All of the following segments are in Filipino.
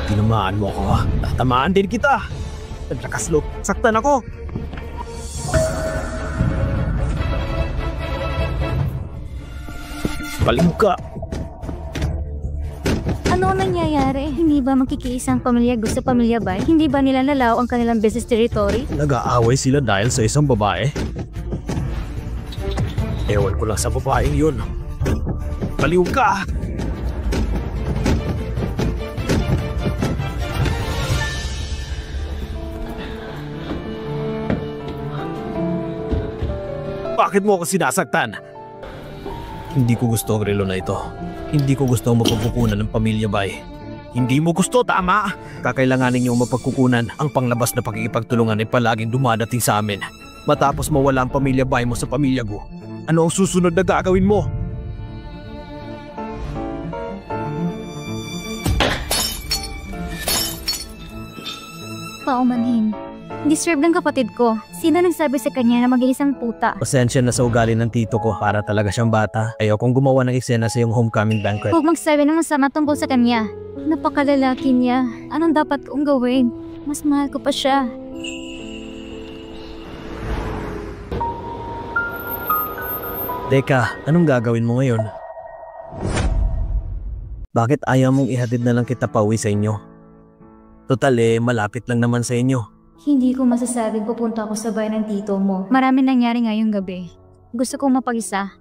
Tinamaan mo ako. Tatamaan din kita. Naglakas loob. Saktan ako. Baliw ka. Ano ang nangyayari? Hindi ba magkikiisang pamilya gusto pamilya ba? Hindi ba nila nalaw ang kanilang business territory? Nag-aaway sila dahil sa isang babae. Ewan ko lang sa babaeng yun. Baliw ka! Bakit mo ako sinasaktan? Hindi ko gusto ang relo na ito. Hindi ko gusto ang mapagkukunan ng pamilya bay. Hindi mo gusto, tama? Kakailanganin niyo mapagkukunan. Ang panglabas na pakikipagtulungan ay palaging dumadating sa amin. Matapos mawala ang pamilya bay mo sa pamilya ko, ano ang susunod na gagawin mo? Paumanhin. Deserve ng kapatid ko. Sino nagsabi sa kanya na mag-iisang puta? Pasensya na sa ugali ng tito ko. Para talaga siyang bata. Ayaw kong gumawa ng eksena sa iyong homecoming banquet. Huwag magsabi ng masama tungkol sa kanya. Napakalalaki niya. Anong dapat kong gawin? Mas mahal ko pa siya. Teka, anong gagawin mo ngayon? Bakit ayaw mong ihatid na lang kita pauwi sa inyo? Total malapit lang naman sa inyo. Hindi ko masasabing pupunta ako sa bahay ng tito mo. Marami nangyari ngayong gabi. Gusto kong mapag-isa.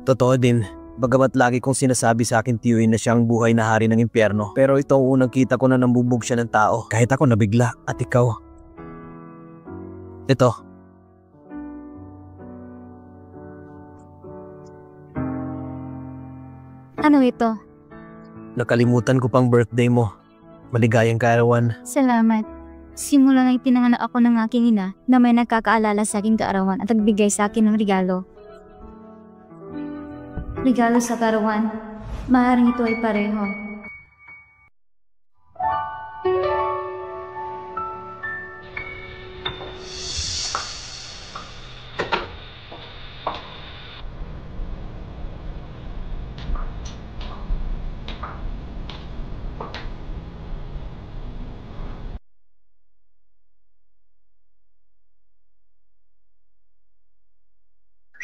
Totoo din. Bagamat lagi kong sinasabi sa akin tiyoy na siyang buhay na hari ng impyerno. Pero ito ang unang kita ko na nambubog siya ng tao. Kahit ako nabigla. At ikaw. Ito. Ano ito? Nakalimutan ko pang birthday mo. Maligayang kaarawan. Salamat. Simula nang ipinanganak ako ng aking ina na may nagkakaalala sa aking kaarawan at nagbigay sa akin ng regalo. Regalo sa kaarawan. Maaaring ito ay pareho.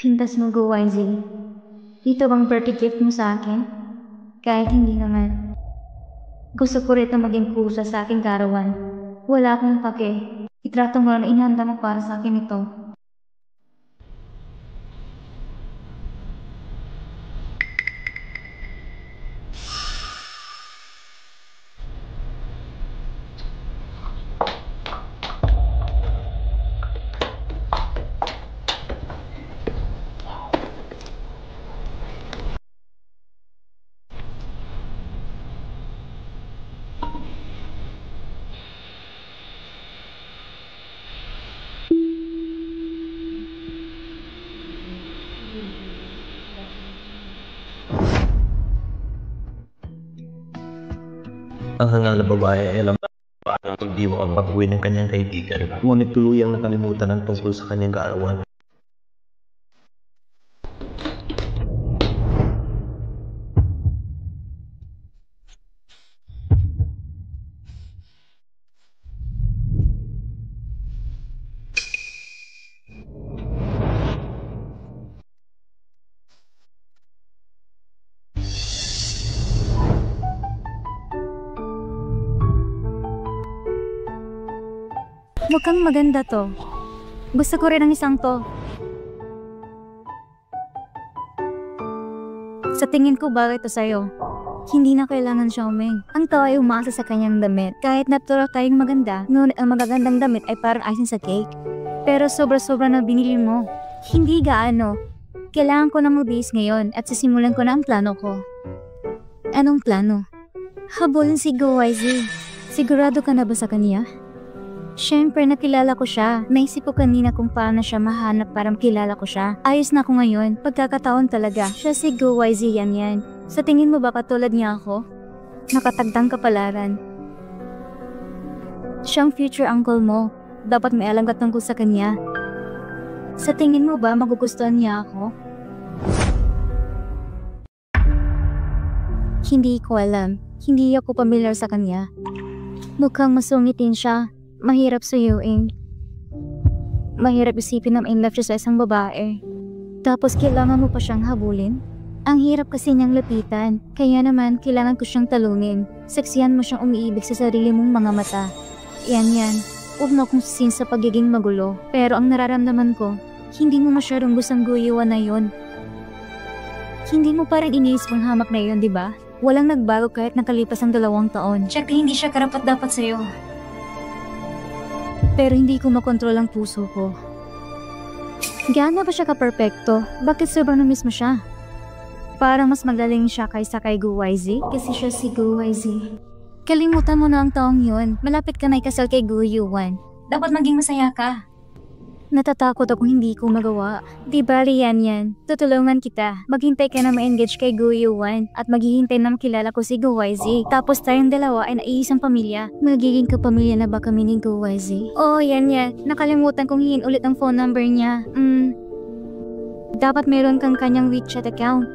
Hintas mo, Go YZ. Dito bang birthday gift mo sa akin? Kahit hindi naman. Gusto ko rito maging kusa sa aking karawan. Wala akong pake. Itrato mo na inihanda mo para sa akin ito. Ang hangal na babae ay alam na paano magdiwa ang pag-uwi ng kanyang kaibigan. Ngunit tuluyang nakalimutan ang tungkol sa kanyang kaarawan. Mukhang maganda to. Gusto ko rin ang isang to. Sa tingin ko bagay to sa'yo. Hindi na kailangan Xiaoming. Ang tao ay umaasa sa kanyang damit. Kahit natural tayong maganda, ngunit ang magagandang damit ay parang icing sa cake. Pero sobra-sobra na binili mo. Hindi gaano. Kailangan ko na mag-base ngayon at sisimulan ko na ang plano ko. Anong plano? Habulin si Go YZ. Sigurado ka na ba sa kanya? Siyempre, nakilala ko siya. Naisip ko kanina kung paano siya mahanap para makilala ko siya. Ayos na ako ngayon. Pagkakataon talaga. Siya si Go YZ yan. Sa tingin mo ba katulad niya ako? Nakatagdang kapalaran. Siyang future uncle mo. Dapat may alam ka tungkol sa kanya. Sa tingin mo ba magugustuhan niya ako? Hindi ko alam. Hindi ako pamilyar sa kanya. Mukhang masungitin siya. Mahirap suyuin. Mahirap isipin na in love siya sa isang babae. Tapos kailangan mo pa siyang habulin? Ang hirap kasi niyang lapitan. Kaya naman kailangan ko siyang talunin. Saksihan mo siyang umiibig sa sarili mong mga mata. Yan. Huwag mo akong sisihin sa pagiging magulo. Pero ang nararamdaman ko, hindi mo masyadong gustong guyuan na yon. Hindi mo pa rin iniisip ang hamak na yon, di ba? Walang nagbago kahit nakalipas ang 2 taon. Tsaka hindi siya karapat-dapat sa'yo. Pero hindi ko makontrol ang puso ko. Gaano ba siya ka-perfecto? Bakit sobrang na-miss mo siya? Parang mas magaling siya kaysa kay Guwaizi kasi siya si Guwaizi. Kalimutan mo na ang taong yun. Malapit ka na ikasal kay Guyuan. Dapat maging masaya ka. Natatakot ako hindi ko magawa. Di bali yan. Tutulungan kita. Maghintay ka na ma-engage kay Guyuan at maghihintay na makilala ko si Guwaizi. Tapos tayong dalawa ay naiisang pamilya. Magiging kapamilya na ba kami ni Guwaizi? Oh, yan. Nakalimutan kong hingin ulit ang phone number niya. Dapat meron kang kanyang WeChat account.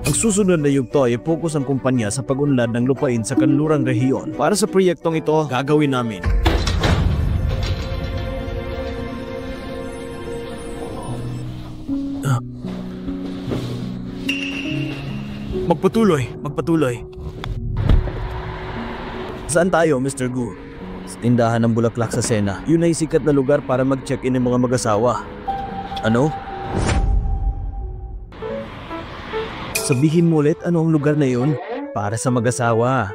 Ang susunod na yugto ay focus ang kumpanya sa pag-unlad ng lupain sa kanlurang rehiyon. Para sa proyektong ito, gagawin namin. Magpatuloy. Saan tayo, Mr. Gu? Sa tindahan ng bulaklak sa Sena. Yun ay sikat na lugar para mag-check-in ng mga mag-asawa. Ano? Sabihin mo ulit ano ang lugar na yun? Para sa mag-asawa.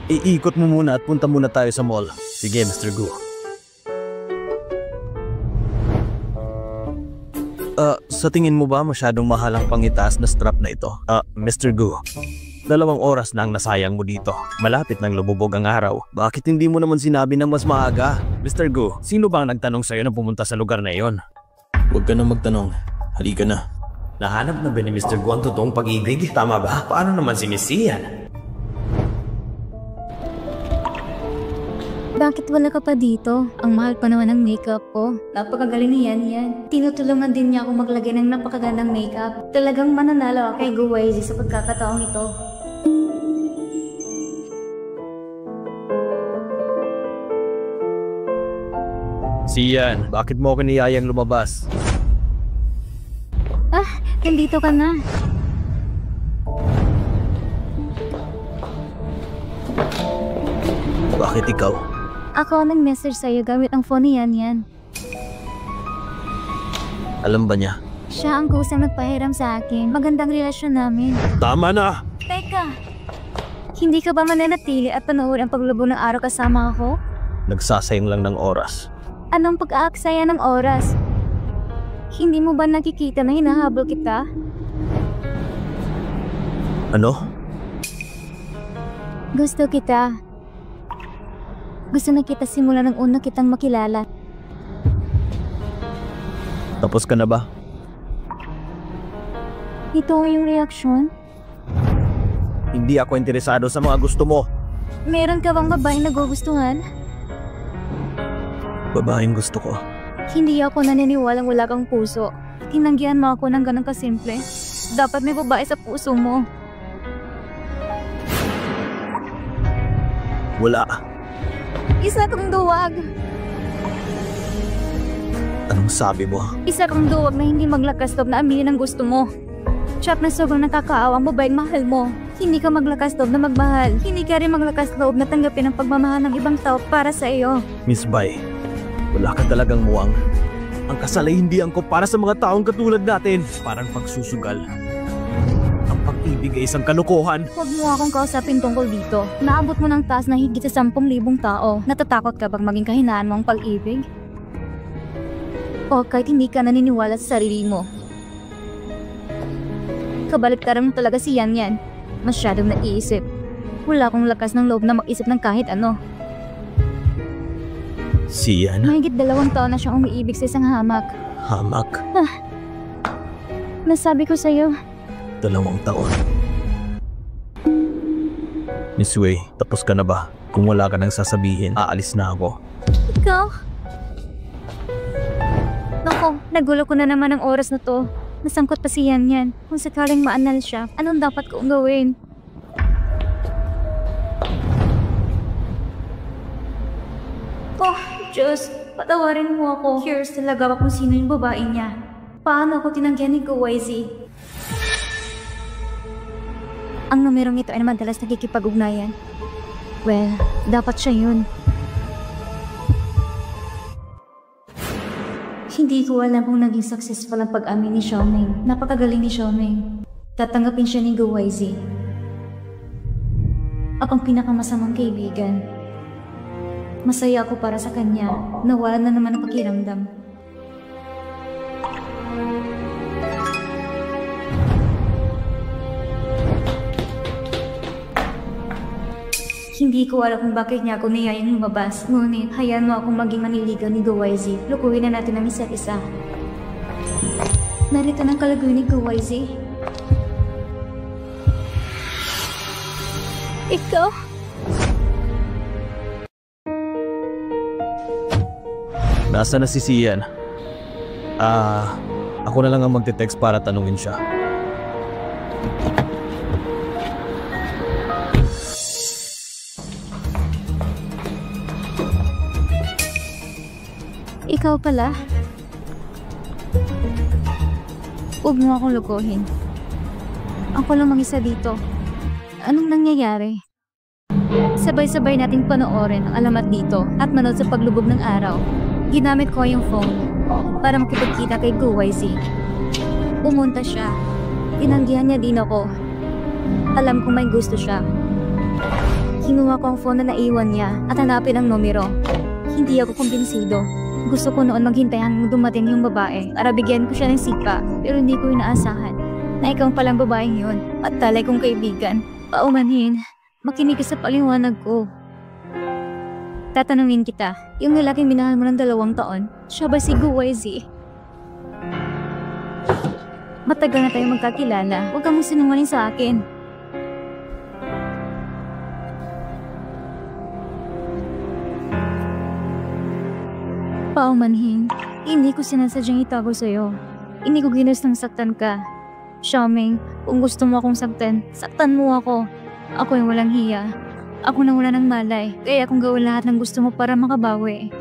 Iikot mo muna at punta muna tayo sa mall. Sige, Mr. Gu. Sa tingin mo ba masyadong mahal ang pangitaas na strap na ito? Mr. Gu, 2 oras na ang nasayang mo dito. Malapit nang lumubog ang araw. Bakit hindi mo naman sinabi ng mas maaga? Mr. Gu, sino ba ang nagtanong sa'yo na pumunta sa lugar na iyon? Huwag ka na magtanong. Halika na. Nahanap na ba ni Mr. Gu ang totoong pag-ibig? Tama ba? Paano naman si Miss Ian? Bakit wala ka pa dito? Ang mahal pa naman ng makeup ko. Napakagaling ni Yan. Tinutulungan din niya ako maglagay ng napakagandang makeup. Talagang mananalo ako kay Guwaizi sa pagkakataong ito. Si Ian, bakit mo ako niyayang lumabas? Nandito ka na. Bakit ikaw? Ako ang nag-message sa'yo gamit ang phone ni Yan. Alam ba niya? Siya ang kusang nagpahiram sa akin. Magandang relasyon namin. Tama na! Teka! Hindi ka ba mananatili at panoorin ang paglubog ng araw kasama ako? Nagsasayang lang ng oras. Anong pag-aaksaya ng oras? Hindi mo ba nakikita na hinahabol kita? Ano? Gusto kita. Gusto na kita simula ng una kitang makilala. Tapos ka na ba? Ito yung reaksyon? Hindi ako interesado sa mga gusto mo. Meron ka bang babaeng nagugustuhan? Babaeng gusto ko. Hindi ako naniniwalang wala kang puso. Tinanggihan mo ako ng ganang kasimple. Dapat may babae sa puso mo. Wala. Isa kang duwag. Anong sabi mo? Isa kang duwag na hindi maglakas loob na aminin ang gusto mo. Chap na sobrang nakakaawa ang babaeng mahal mo. Hindi ka maglakas loob na magmahal. Hindi ka rin maglakas loob na tanggapin ang pagmamahal ng ibang tao para sa iyo. Miss Bai, wala ka talagang muwang. Ang kasal ay hindi angkop para sa mga taong katulad natin. Parang pagsusugal. Ang pag-ibig ay isang kalokohan. Huwag mo akong kausapin tungkol dito. Naabot mo ng taas na higit sa 10,000 tao. Natatakot ka bang maging kahinaan mo ang pag-ibig? O kahit hindi ka naniniwala sa sarili mo? Kabaliktaran mo talaga si Yan. Masyadong naiisip. Wala akong lakas ng loob na mag-isip ng kahit ano. Si Yan? Mahigit 2 taon na siyang umiibig sa isang hamak. Hamak? Nasabi ko sa'yo. 2 taon. Miss Wei, tapos ka na ba? Kung wala ka nang sasabihin, aalis na ako. Ikaw? Naku, Nako, nagulo ko na naman ang oras na to. Nasangkot pa si Yan. Kung sakaling maanal siya, anong dapat kong gawin? Oh, Diyos, patawarin mo ako. Curious talaga ako kung sino yung babae niya. Paano ako tinanggihan ni YZ? Ang numerong ito ay madalas nakikipag-ugnayan. Well, dapat siya yun. Hindi ko alam kung naging successful ang pag-amin ni Xiaoming. Napakagaling ni Xiaoming. Tatanggapin siya ni YZ. Ako ang pinakamasamang kaibigan. Masaya ako para sa kanya. Nawala na naman ang pakiramdam. Hindi ko alam kung bakit niya ako niyayang lumabas. Ngunit, hayaan mo akong maging maniligaw ni YZ. Lukuhin na natin ang isa't isa. Narito ng kalaguy ni YZ. Ikaw? Nasa na si Sian? Ako na lang ang magte-text para tanungin siya. Ikaw pala? Huwag mo akong lukuhin. Ako lang mag-isa dito. Anong nangyayari? Sabay-sabay nating panoorin ang alamat dito at manood sa paglubog ng araw. Ginamit ko yung phone para makipagkita kay YZ. Pumunta siya. Tinanggihan niya din ako. Alam kong may gusto siya. Kinuha ko ang phone na naiwan niya at hanapin ang numero. Hindi ako kumbinsido. Gusto ko noon maghintay hanggang dumating yung babae para bigyan ko siya ng sipa, pero hindi ko inaasahan na ikaw palang babaeng yun at talay kong kaibigan. Paumanhin, makinig ka sa paliwanag ko. Tatanungin kita, yung lalaking minahal mo ng 2 taon, siya ba si YZ? Matagal na tayong magkakilala, huwag kang sinungaling sa akin. Paumanhin, hindi ko sinasadyang itago sa'yo. Hindi ko ginustong saktan ka. Xiaoming, kung gusto mo akong saktan, saktan mo ako. Ako yung walang hiya. Ako na wala ng malay, kaya akong gawin lahat ng gusto mo para makabawi.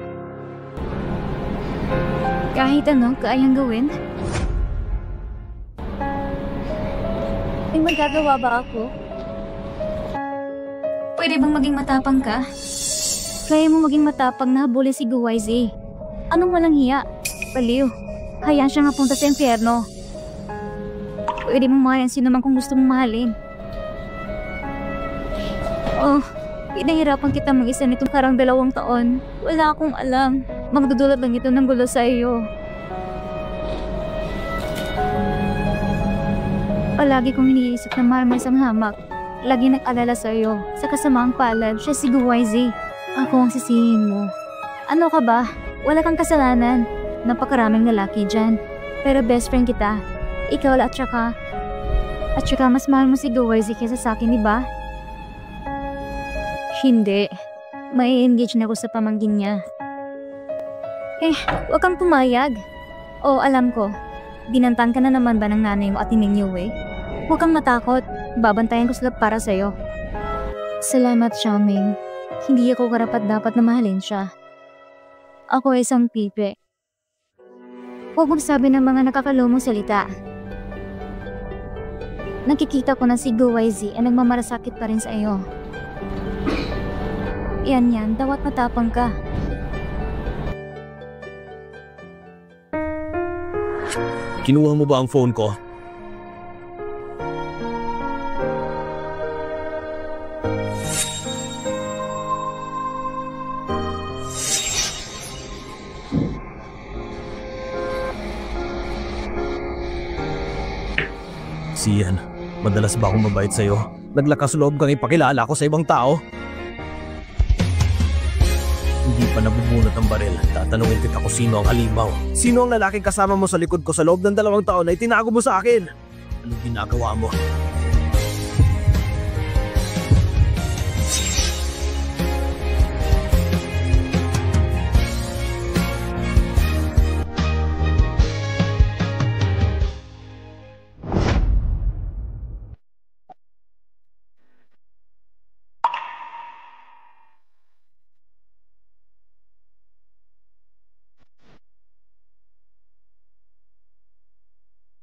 Kahit ano, kayang gawin? May magagawa ba ako? Pwede bang maging matapang ka? Kaya mo maging matapang na habulin si YZ. Anong walang hiya? Baliw. Hayaan siya mapunta sa impyerno. Pwede mong mahalin sino man kung gusto mong mahalin. Oh, pinahirapan kita mag-isa nitong karang 2 taon. Wala akong alam. Magdudulot lang ito ng gulo sa iyo. Palagi kong iniisip na mahal mo isang hamak. Lagi nag-alala sa iyo. Sa kasamaang palad, siya si YZ. Ako ang sisihin mo. Ano ka ba? Wala kang kasalanan. Napakaraming lalaki dyan. Pero best friend kita. Ikaw at saka mas mahal mo si YZ kaysa sa akin, diba? Hindi. May engage na ako sa pamangkin niya. Huwag kang pumayag. Oo, alam ko. Binantan ka na naman ba ng nanay mo at ninyo eh? Huwag kang matakot. Babantayan ko sila para sa'yo. Salamat, Xiaoming. Hindi ako karapat-dapat na mahalin siya. Ako ay isang pipe. Huwag magsabi ng mga nakakalumong salita. Nakikita ko na si YZ ay nagmamarasakit pa rin sa iyo. Yan, dapat matapang ka. Kinuha mo ba ang phone ko? Sian, madalas ba akong mabait sa'yo? Naglakas loob kang ipakilala ko sa ibang tao? Hindi pa nabubunot ang baril. Tatanungin kita kung sino ang halimaw. Sino ang lalaking kasama mo sa likod ko sa loob ng 2 taon na itinago mo sa akin? Anong ginagawa mo?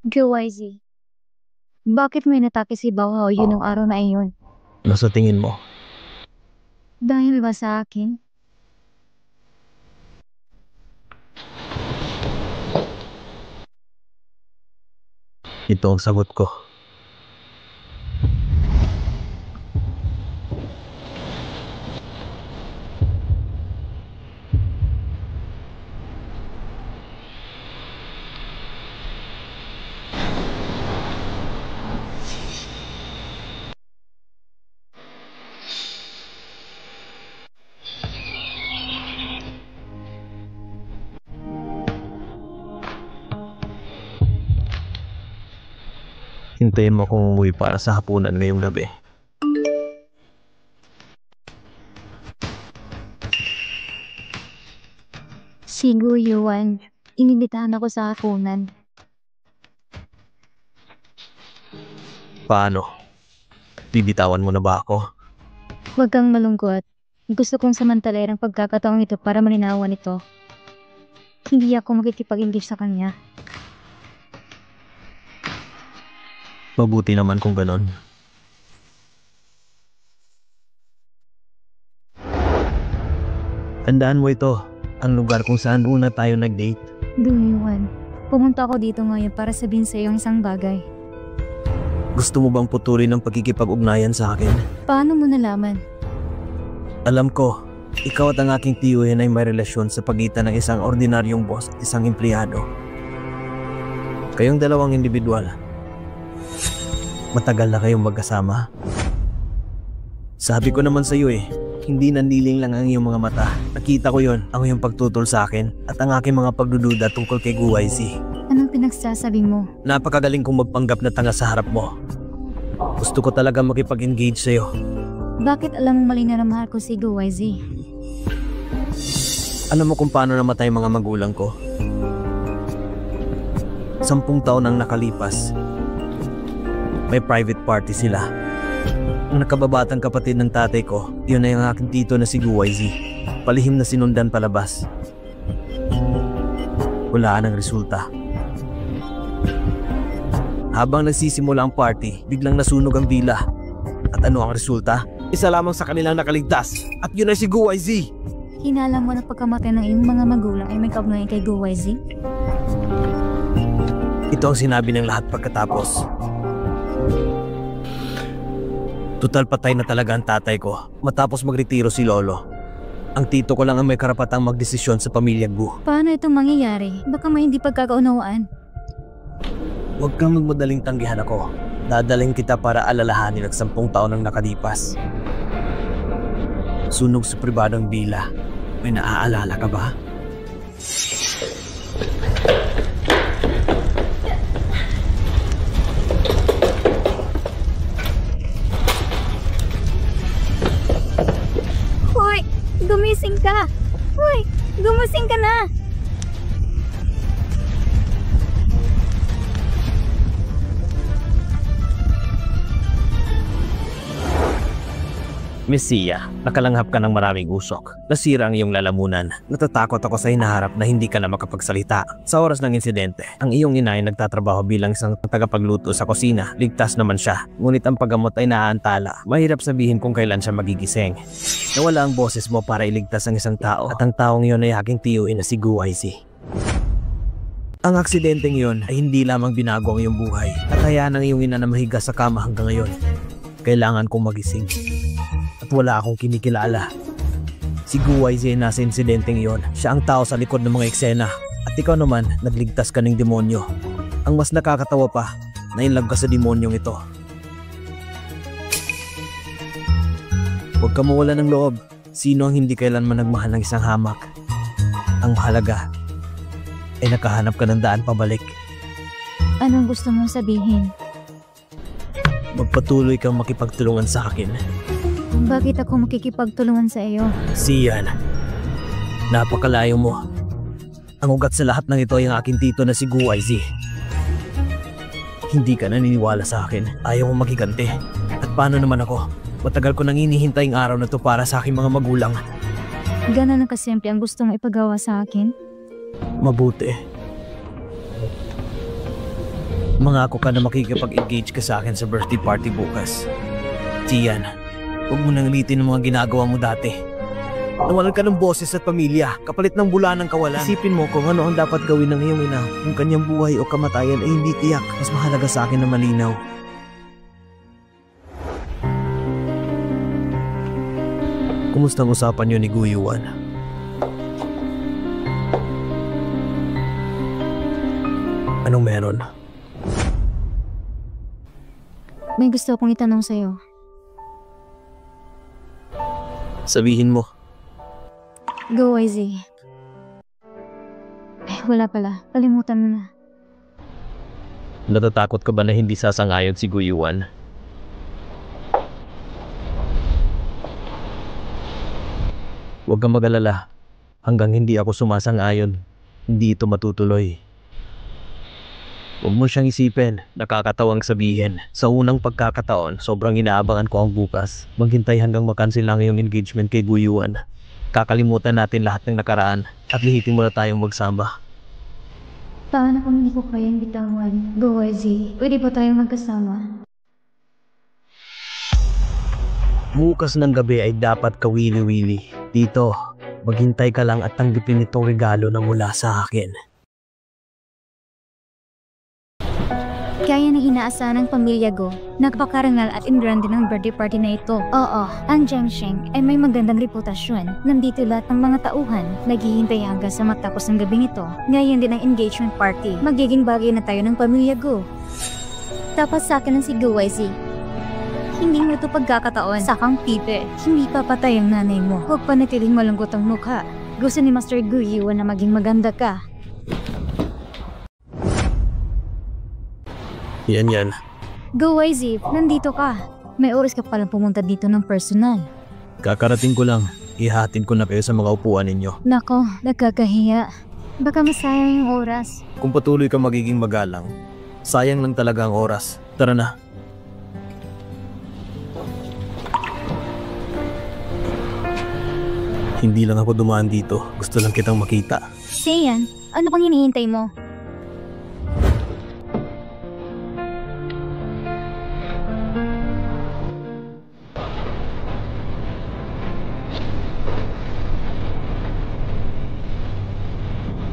GYZ, bakit may natake si Bao Hao yun ng araw na iyon? Ano sa tingin mo? Dahil ba sa akin? Ito ang sagot ko. Hintayin mo akong umuwi para sa hapunan ngayong gabi. Si Gu Yuan, inibitahan ako sa hapunan. Paano? Bibitawan mo na ba ako? Huwag kang malungkot. Gusto kong samantalayan ang pagkakataong ito para malinawan ito. Hindi ako makikipag-English sa kanya. Mabuti naman kung ganon. Tandaan mo ito, ang lugar kung saan una tayo nag-date. Gu Yuan, pumunta ako dito ngayon para sabihin sa iyo isang bagay. Gusto mo bang putulin ang pagkikipag-ugnayan sa akin? Paano mo nalaman? Alam ko, ikaw at ang aking tiyuhin ay may relasyon sa pagitan ng isang ordinaryong boss at isang empleyado. Kayong dalawang individual. Matagal na kayong magkasama. Sabi ko naman sa iyo hindi nanliling lang ang iyong mga mata. Nakita ko yon, ang iyong pagtutol sa akin at ang aking mga pagdududa tungkol kay GYZ. Anong pinagsasabi mo? Napakagaling kong magpanggap na tanga sa harap mo. Gusto ko talaga makipag-engage sa iyo. Bakit alam mo malinaw na mahal ko si GYZ? Alam mo kung paano namatay mga magulang ko? 10 taon ang nakalipas. May private party sila. Ang nakababatang kapatid ng tatay ko, yun ay ang aking tito na si GYZ. Palihim na sinundan palabas. Wala ng resulta. Habang nagsisimula ang party, biglang nasunog ang bila. At ano ang resulta? Isa lamang sa kanilang nakaligtas. At yun ay si GYZ. Hinala mo na pagkamatay ng iyong mga magulang ay may kaugnayan kay GYZ? Ito ang sinabi ng lahat pagkatapos. Tutal patay na talaga ang tatay ko matapos magretiro si Lolo. Ang tito ko lang ang may karapatang magdesisyon sa pamilyang Gu. Paano itong mangyayari? Baka may hindi pagkakaunawaan. Huwag kang magmadaling tanggihan ako. Dadaling kita para alalahanin at 10 taon ang nakalipas. Sunog sa pribadong bila. May naaalala ka ba? Hoy! Gumising ka! Hoy! Gumising ka na! Messiah, nakalanghap ka ng maraming usok. Nasira ang iyong lalamunan. Natatakot ako sa hinaharap na hindi ka na makapagsalita. Sa oras ng insidente, ang iyong ina ay nagtatrabaho bilang isang tagapagluto sa kusina. Ligtas naman siya. Ngunit ang paggamot ay naaantala. Mahirap sabihin kung kailan siya magigising. Nawala ang boses mo para iligtas ang isang tao. At ang taong iyon ay aking tiyuhin na si GYZ. Ang aksidenteng iyon ay hindi lamang binago ang iyong buhay. At hayaan ang iyong ina na mahiga sa kama hanggang ngayon. Kailangan kong magising. At wala akong kinikilala. Si GYZ nasa insidenteng iyon. Siya ang tao sa likod ng mga eksena. At ikaw naman, nagligtas ka ng demonyo. Ang mas nakakatawa pa, na-inlove ka sa demonyong ito. Huwag ka mawala ng loob. Sino ang hindi kailanman nagmahal ng isang hamak? Ang mahalaga ay nakahanap ka ng daan pabalik. Anong gusto mong sabihin? Magpatuloy kang makipagtulungan sa akin. Bakit ako makikipagtulungan sa iyo? Siyan, napakalayo mo. Ang ugat sa lahat ng ito ay ang aking tito na si GYZ. Hindi ka naniniwala sa akin. Ayaw mo makiganti. At paano naman ako? Matagal ko nang hinihintay ang araw na to para sa aking mga magulang. Ganon na kasimple ang gusto mong ipagawa sa akin? Mabuti. Mangako ka na makikipag-engage ka sa akin sa birthday party bukas. Tian, huwag mo nang ulitin ang mga ginagawa mo dati. Nawalan ka ng boses at pamilya, kapalit ng bula ng kawalan. Isipin mo kung ano ang dapat gawin ng iyong ina. Kung kanyang buhay o kamatayan ay hindi tiyak. Mas mahalaga sa akin na malinaw. Kumusta ang usapan niyo ni Guyuan? Anong meron? May gusto akong itanong sa'yo. Sabihin mo. Go, YZ. Wala pala. Kalimutan mo na. Natatakot ka ba na hindi sasangayon si Guyuan? Huwag kang mag-alala. Hanggang hindi ako sumasang-ayon, hindi ito matutuloy. Huwag mo siyang isipin, nakakatawang sabihin. Sa unang pagkakataon, sobrang inaabangan ko ang bukas. Maghintay hanggang makancel lang yung engagement kay Guyuan. Kakalimutan natin lahat ng nakaraan at lihitin mo na tayong magsama. Paano kung hindi ko kayang bitawan? Go, YZ. Pwede ba tayong magkasama? Bukas ng gabi ay dapat kawili-wili. Dito, maghintay ka lang at tanggapin itong regalo na mula sa akin. Kaya na inaasahan ng pamilya Go, nagpakarangal at ingrande ng birthday party na ito. Oo, ang Jiangsheng ay may magandang reputasyon. Nandito lahat ng mga tauhan, naghihintay hanggang sa matapos ng gabing ito. Ngayon din ang engagement party. Magiging bagay na tayo ng pamilya Go. Tapos sa akin ang si Go, YZ. Hindi mo ito pagkakataon. Sakang pipe, hindi papatay ang nanay mo. Huwag panatiling malungkot ang mukha. Gusto ni Master Guyuan na maging maganda ka. Yan. Go, YZ, nandito ka. May oras ka palang pumunta dito ng personal. Kakarating ko lang. Ihatin ko na kayo sa mga upuan ninyo. Nako, nagkakahiya. Baka masayang yung oras. Kung patuloy ka magiging magalang, sayang lang talaga ang oras. Tara na. Hindi lang ako dumaan dito. Gusto lang kitang makita. Seiyan, ano pang hinihintay mo?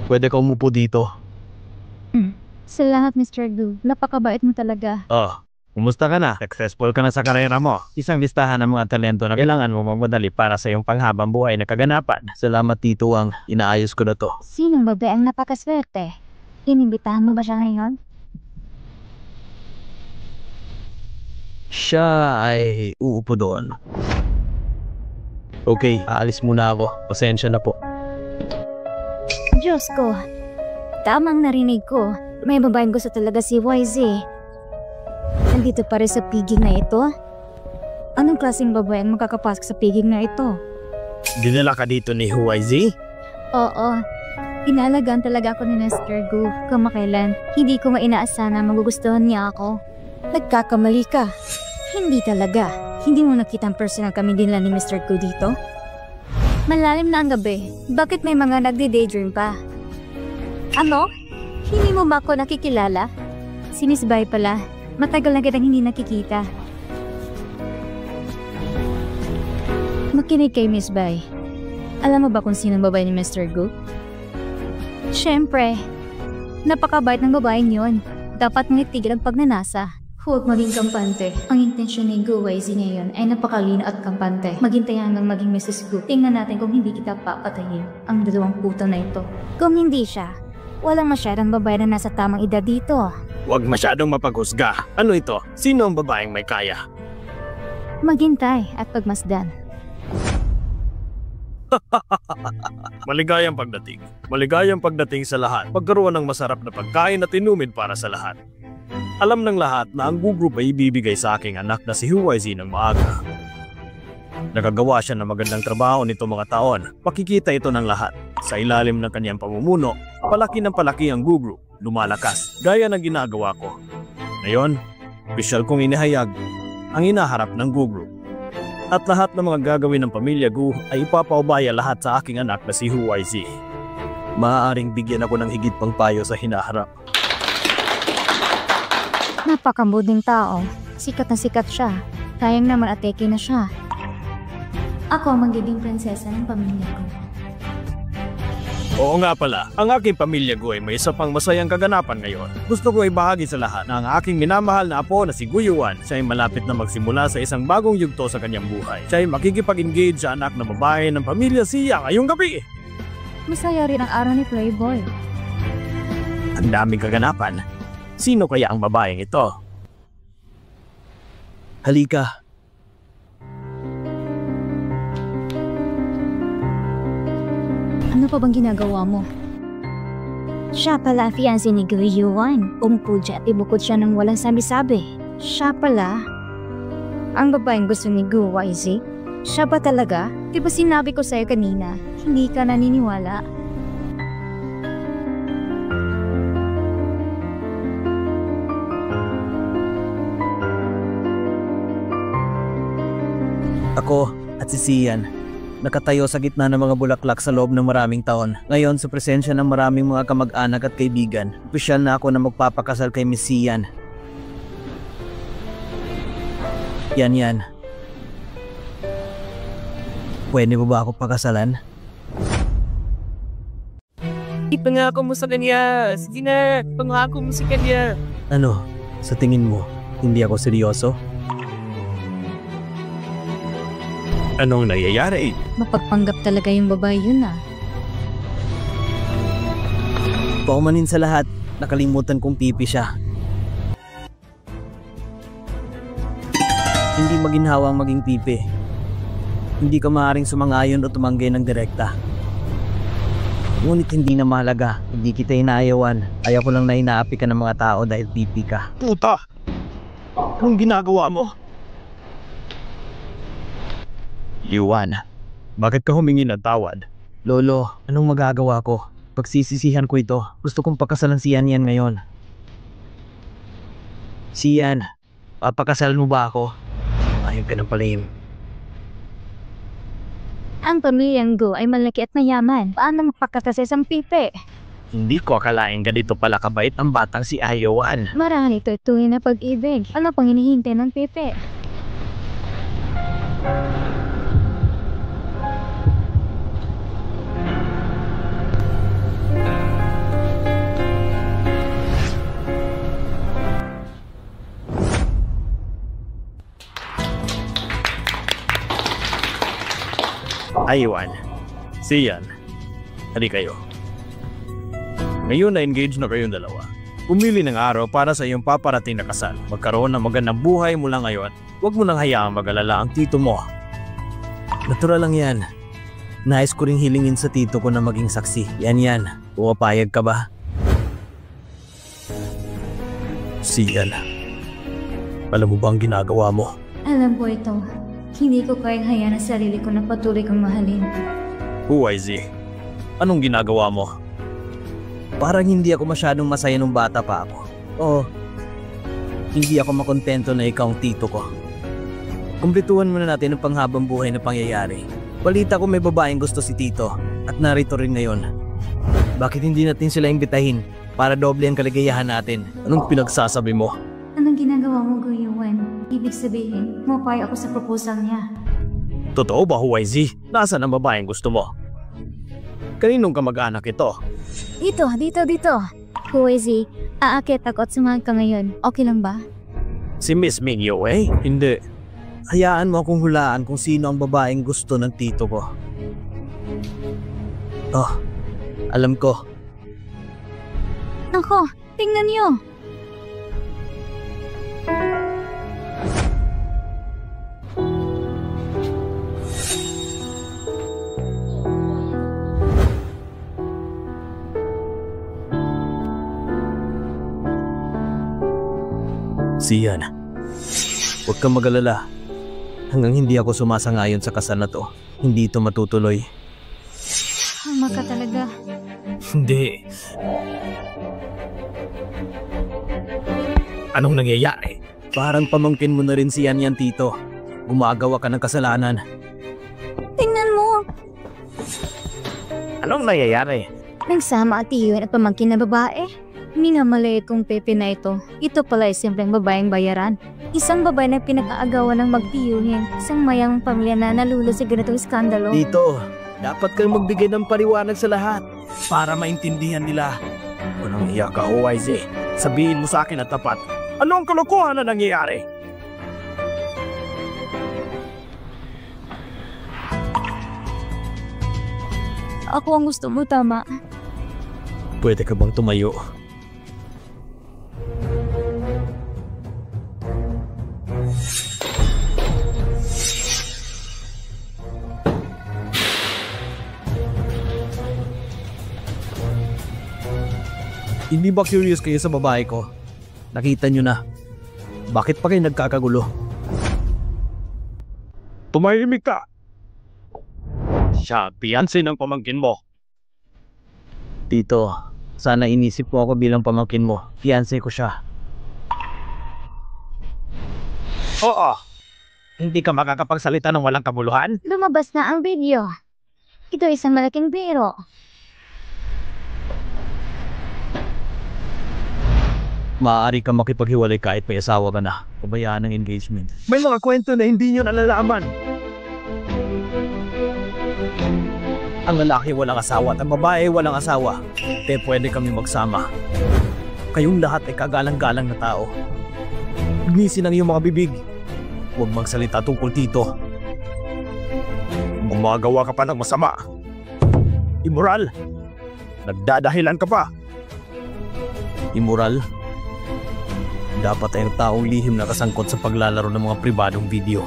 Pwede ka umupo dito. Salamat, Mr. Gu. Napakabait mo talaga. Kumusta ka na? Successful ka na sa karera mo. Isang listahan ng mga talento na kailangan mo magmadali para sa iyong panghabang buhay na kaganapan. Salamat, Tito Wang. Inaayos ko na to. Sinong babae ang napakaswerte? Inimbitahan mo ba siya ngayon? Siya ay uupo doon. Okay, aalis muna ako. Pasensya na po. Diyos ko. Tamang narinig ko. May babaeng gusto talaga si YZ. Nandito pa rin sa piging na ito? Anong klaseng babae ang makakapasok sa piging na ito? Dinala ka dito ni YZ? Oo. Inalagaan talaga ako ni Mr. Gu kamakailan. Hindi ko mainaasahan na magugustuhan niya ako. Nagkakamali ka. Hindi talaga. Hindi mo nakita ang personal kami dinala ni Mr. Gu dito? Malalim na ang gabi. Bakit may mga nagde-daydream pa? Ano? Hindi mo ba ako nakikilala? Si Miss Bai pala. Matagal na kitang hindi nakikita. Makinig kay Miss Bai. Alam mo ba kung sino ang babae ni Mr. Gu? Siyempre. Napakabait ng babaeng yon. Dapat mong itigil ang pagnanasa. Huwag maging kampante. Ang intensyon ni Gu YZ ngayon ay napakalino at kampante. Maghintay hanggang maging Mrs. Gu. Tingnan natin kung hindi kita papatayin ang dalawang puto na ito. Kung hindi siya, walang masyadong babae na nasa tamang edad dito. Huwag masyadong mapaghusga. Ano ito? Sino ang babaeng may kaya? Maghintay at pagmasdan. Maligayang pagdating. Maligayang pagdating sa lahat. Pagkaroon ng masarap na pagkain at inumin para sa lahat. Alam ng lahat na ang Group ay ibibigay sa aking anak na si YZ ng maaga. Nakagawa siya ng magandang trabaho nito mga taon. Makikita ito ng lahat. Sa ilalim ng kanyang pamumuno, palaki ng palaki ang Group. Lumalakas, gaya ng ginagawa ko. Ngayon, opisyal kong inihayag ang inaharap ng Group. At lahat ng mga gagawin ng pamilya Gu ay ipapaubaya lahat sa aking anak na si YZ. Maaaring bigyan ako ng higit pang payo sa hinaharap. Napakamuding tao. Sikat na sikat siya. Sayang naman ateke na siya. Ako ang magiging prinsesa ng pamilya ko. Oo nga pala, ang aking pamilya Guy may isa pang masayang kaganapan ngayon. Gusto ko ibahagi sa lahat na ang aking minamahal na apo na si Guyuan, siya ay malapit na magsimula sa isang bagong yugto sa kanyang buhay. Siya ay makikipag-engage sa anak na babae ng pamilya Sia ngayong gabi. Masaya rin ang araw ni Playboy. Ang daming kaganapan. Sino kaya ang babaeng ito? Halika. Ano pa bang ginagawa mo? Siya pala ang fiancé ni Guyuan. Umupo dyan at ibukod siya ng walang sabi-sabi. Siya pala ang babaeng gusto ni Guwaizi. Siya ba talaga? Di ba sinabi ko sa'yo kanina, hindi ka naniniwala? Ako at si Sian, nakatayo sa gitna ng mga bulaklak sa loob ng maraming taon. Ngayon sa presensya ng maraming mga kamag-anak at kaibigan, opisyal na ako na magpapakasal kay Miss Sian. Yan. Pwede mo ba ako pakasalan? Ipangako mo sa kanya. Sige na, pangako mo sa kanya. Ano, sa tingin mo, hindi ako seryoso? Anong nangyayari? Mapagpanggap talaga yung babae yun ah. Paumanin sa lahat, nakalimutan kong pipi siya. Hindi maginhawa ang maging pipi. Hindi ka maaaring sumangayon o tumanggi ng direkta. Ngunit hindi na mahalaga, hindi kita inaayawan. Ayaw ko lang na inaapi ka ng mga tao dahil pipi ka. Puta! Anong ginagawa mo? Yuan, bakit ka humingi ng tawad? Lolo, anong magagawa ko? Pagsisisihan ko ito. Gusto kong pakasalan si Yan ngayon. Sian, papakasalan mo ba ako? Ayaw ka ng palihim. Ang pamilyang Gu ay malaki at mayaman. Paano magpakatas ang pipi? Hindi ko akalain ganito pala kabait ang batang si Ayawan. Marami ito tunay na pag-ibig. Ano pang hinihintay ng pipi? Ayawan, Sian, hali kayo. Ngayon na engage na kayong dalawa. Pumili ng araw para sa iyong paparating na kasal. Magkaroon ng magandang buhay mula ngayon. Huwag mo nang hayaang mag-alala ang tito mo. Natural lang yan. Nais ko ring hilingin sa tito ko na maging saksi. Yan. Pumapayag ka ba? Sian, alam mo ba ang ginagawa mo? Alam ko ito. Hindi ko kayang hayaan ang sarili ko na patuloy kong mahalin. YZ, anong ginagawa mo? Parang hindi ako masyadong masaya nung bata pa ako. Oo, hindi ako makontento na ikaw ang tito ko. Kumpletuhan muna natin ang panghabang buhay na pangyayari. Balita ko may babaeng gusto si tito at narito rin ngayon. Bakit hindi natin sila imbitahin para doble ang kaligayahan natin? Anong pinagsasabi mo? Anong ginagawa mo, Guyuan? Ibig sabihin, mapay ako sa proposal niya. Totoo ba, YZ? Nasaan ang babaeng gusto mo? Kaninong kamag-anak ito? Dito. Huwezi, aakit ako at sumahag ka ngayon. Okay lang ba? Si Miss Mingyo eh? Hindi. Hayaan mo akong hulaan kung sino ang babaeng gusto ng tito ko. Oh, alam ko. Nako, tingnan niyo! Sian, huwag kang mag-alala. Hanggang hindi ako sumasangayon sa kasal na to, hindi ito matutuloy. Hama ka talaga. Hindi. Anong nangyayari? Parang pamangkin mo na rin si Yan tito. Gumagawa ka ng kasalanan. Tingnan mo! Anong nangyayari? Nagsama at iyon at pamangkin na babae. Hindi nga maliit kong Pepe na ito. Ito pala ay simpleng babaeng bayaran. Isang babae na pinag-aagawan ng magtiyuhin. Isang mayamang pamilya na nalulo sa ganitong iskandalo. Dito, dapat kang magbigay ng paliwanag sa lahat para maintindihan nila. Walang iyak ka, OYZ. Sabihin mo sa akin at tapat. Ano ang kalokohan na nangyayari? Ako ang gusto mo, tama. Pwede ka bang tumayo? Hindi ba curious kayo sa babae ko? Nakita nyo na. Bakit pa kayo nagkakagulo? Tumahimik ka! Siya, Beyonce ng pamangkin mo. Tito, sana inisip mo ako bilang pamangkin mo. Fiancé ko siya. Oo. Hindi ka makakapagsalita ng walang kabuluhan? Lumabas na ang video. Ito isang malaking biro. Maaari ka makipaghiwalay kahit may asawa ka na. Pabayaan ang engagement. May mga kwento na hindi nyo nalalaman. Ang lalaki walang asawa at ang babae walang asawa. Kaya pwede kami magsama. Kayong lahat ay kagalang-galang na tao. Ignisin ang iyong mga bibig. Huwag magsalita tungkol dito. Gumagawa ka pa ng masama. Immoral. Nagdadahilan ka pa. Immoral. Dapat ay ang taong lihim na kasangkot sa paglalaro ng mga pribadong video.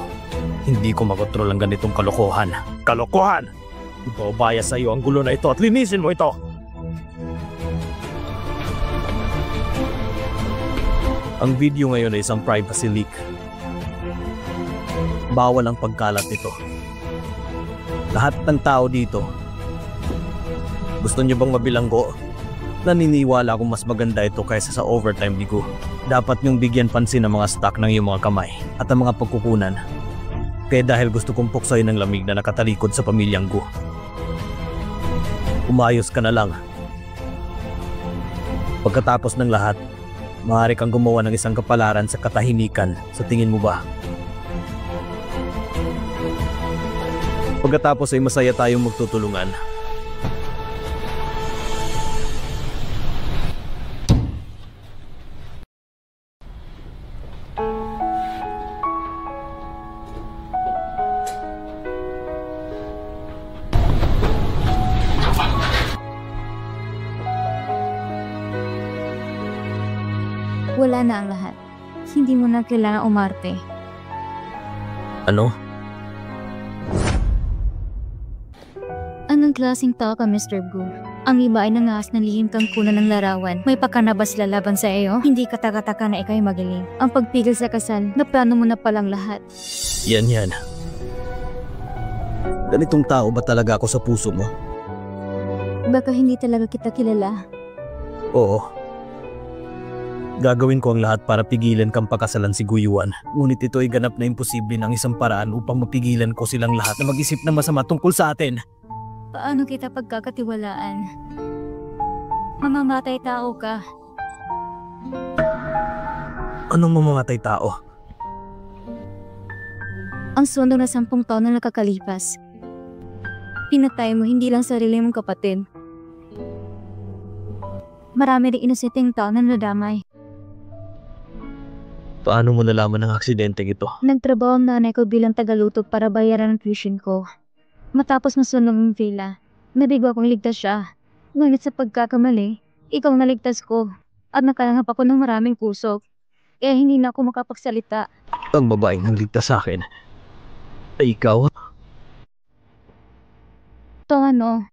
Hindi ko makontrol ang ganitong kalokohan. Kalokohan! Ipaubaya sa iyo ang gulo na ito at linisin mo ito! Ang video ngayon ay isang privacy leak. Bawal ang pagkalat nito. Lahat ng tao dito. Gusto niyo bang mabilanggo? Naniniwala akong mas maganda ito kaysa sa overtime ligo. Dapat niyong bigyan pansin ang mga stock ng iyong mga kamay at ang mga pagkukunan. Kaya dahil gusto kong puksayin ng lamig na nakatalikod sa pamilyang Gu. Umayos ka na lang. Pagkatapos ng lahat, maaari kang gumawa ng isang kapalaran sa katahimikan. Sa tingin mo ba? Pagkatapos ay masaya tayong magtutulungan. Wala na ang lahat. Hindi mo na kailangan umarte. Ano? Anong klaseng tao ka, Mr. Gu? Ang iba ay nangaas ng lihim kang kunan ng larawan. May pakanabas lalaban sa iyo? Hindi ka taka-taka na ikaw'y magaling. Ang pagpigil sa kasal, naplano mo na palang lahat. Yan. Ganitong tao ba talaga ako sa puso mo? Baka hindi talaga kita kilala. Oo. Gagawin ko ang lahat para pigilan kang pakasalan si Guyuan. Ngunit ito ay ganap na imposible ng isang paraan upang mapigilan ko silang lahat na mag-isip ng masama tungkol sa atin. Paano kita pagkakatiwalaan? Mamamatay tao ka. Anong mamamatay tao? Ang sundo na 10 taon na nakakalipas. Pinatay mo hindi lang sarili mong kapatid. Marami rin inosenteng tao na nadamay. Paano mo nalaman ng aksidenteng ito? Nagtrabaho ang nanay ko bilang tagaluto para bayaran ang tuition ko. Matapos masunog ang villa, nabigo akong ligtas siya. Ngunit sa pagkakamali, ikaw naligtas ko at nakalangap ako ng maraming kusok. Kaya hindi na ako makapagsalita. Ang babaeng nangligtas sa akin ay ikaw? To ano?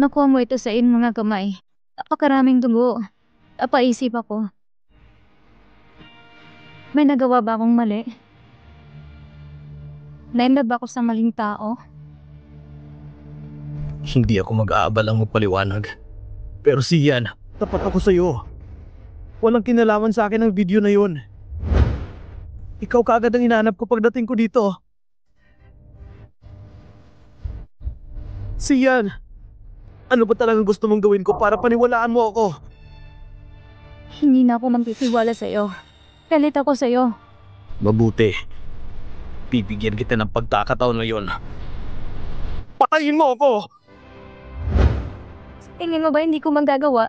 Nakuha mo ito sa iyong mga kamay. Napakaraming dugo. Napaisip ako. May nagawa ba akong mali? Nainlove ba ako sa maling tao? Hindi ako mag-aabalang magpaliwanag. Pero siyan, tapat ako sa'yo. Walang kinalaman sa akin ang video na yun. Ikaw kaagad ang hinahanap ko pagdating ko dito. Siyan, ano ba talagang gusto mong gawin ko para paniwalaan mo ako? Hindi na ako magtitiwala sa'yo. Galit ako sa'yo. Mabuti. Bibigyan kita ng pagkakataon ngayon. Patayin mo ako! Tingin mo ba hindi ko magagawa?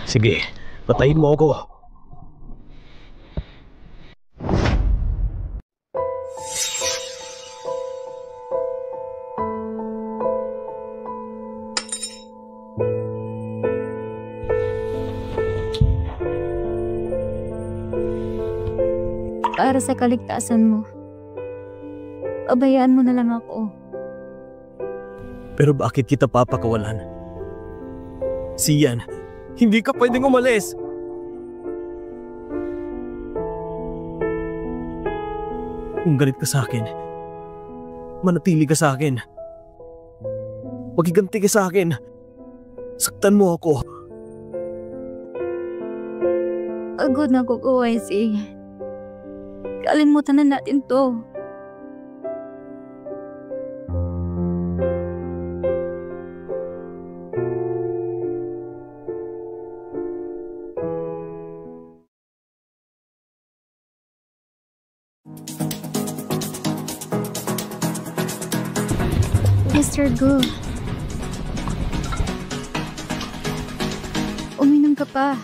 Sige, patayin mo ako. Para sa kaligtasan mo. Pabayaan mo na lang ako. Pero bakit kita papakawalan? Sian, hindi ka pwedeng umalis! Kung galit ka sa akin, manatili ka sa akin. Magiganti ka sa akin. Saktan mo ako. Pagod na ako, OIC. Kalimutan na natin to. Mr. Gu. Uminom ka pa.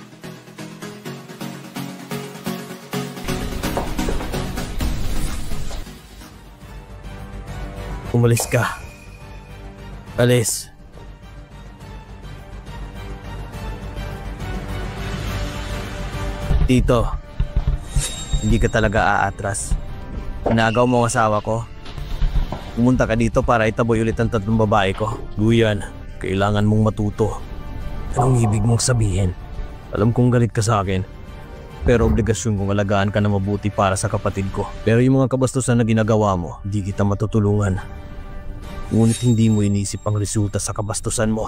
Umalis ka. Alis. Tito, hindi ka talaga aatras. Inagaw mo ang asawa ko. Pumunta ka dito para itaboy ulit ang tatlong babae ko. Guyan, kailangan mong matuto. Anong ibig mong sabihin? Alam kong galit ka sa akin, pero obligasyon kong alagaan ka na mabuti para sa kapatid ko. Pero yung mga kabastusan na ginagawa mo, di kita matutulungan. Ngunit hindi mo inisip ang resulta sa kabastusan mo.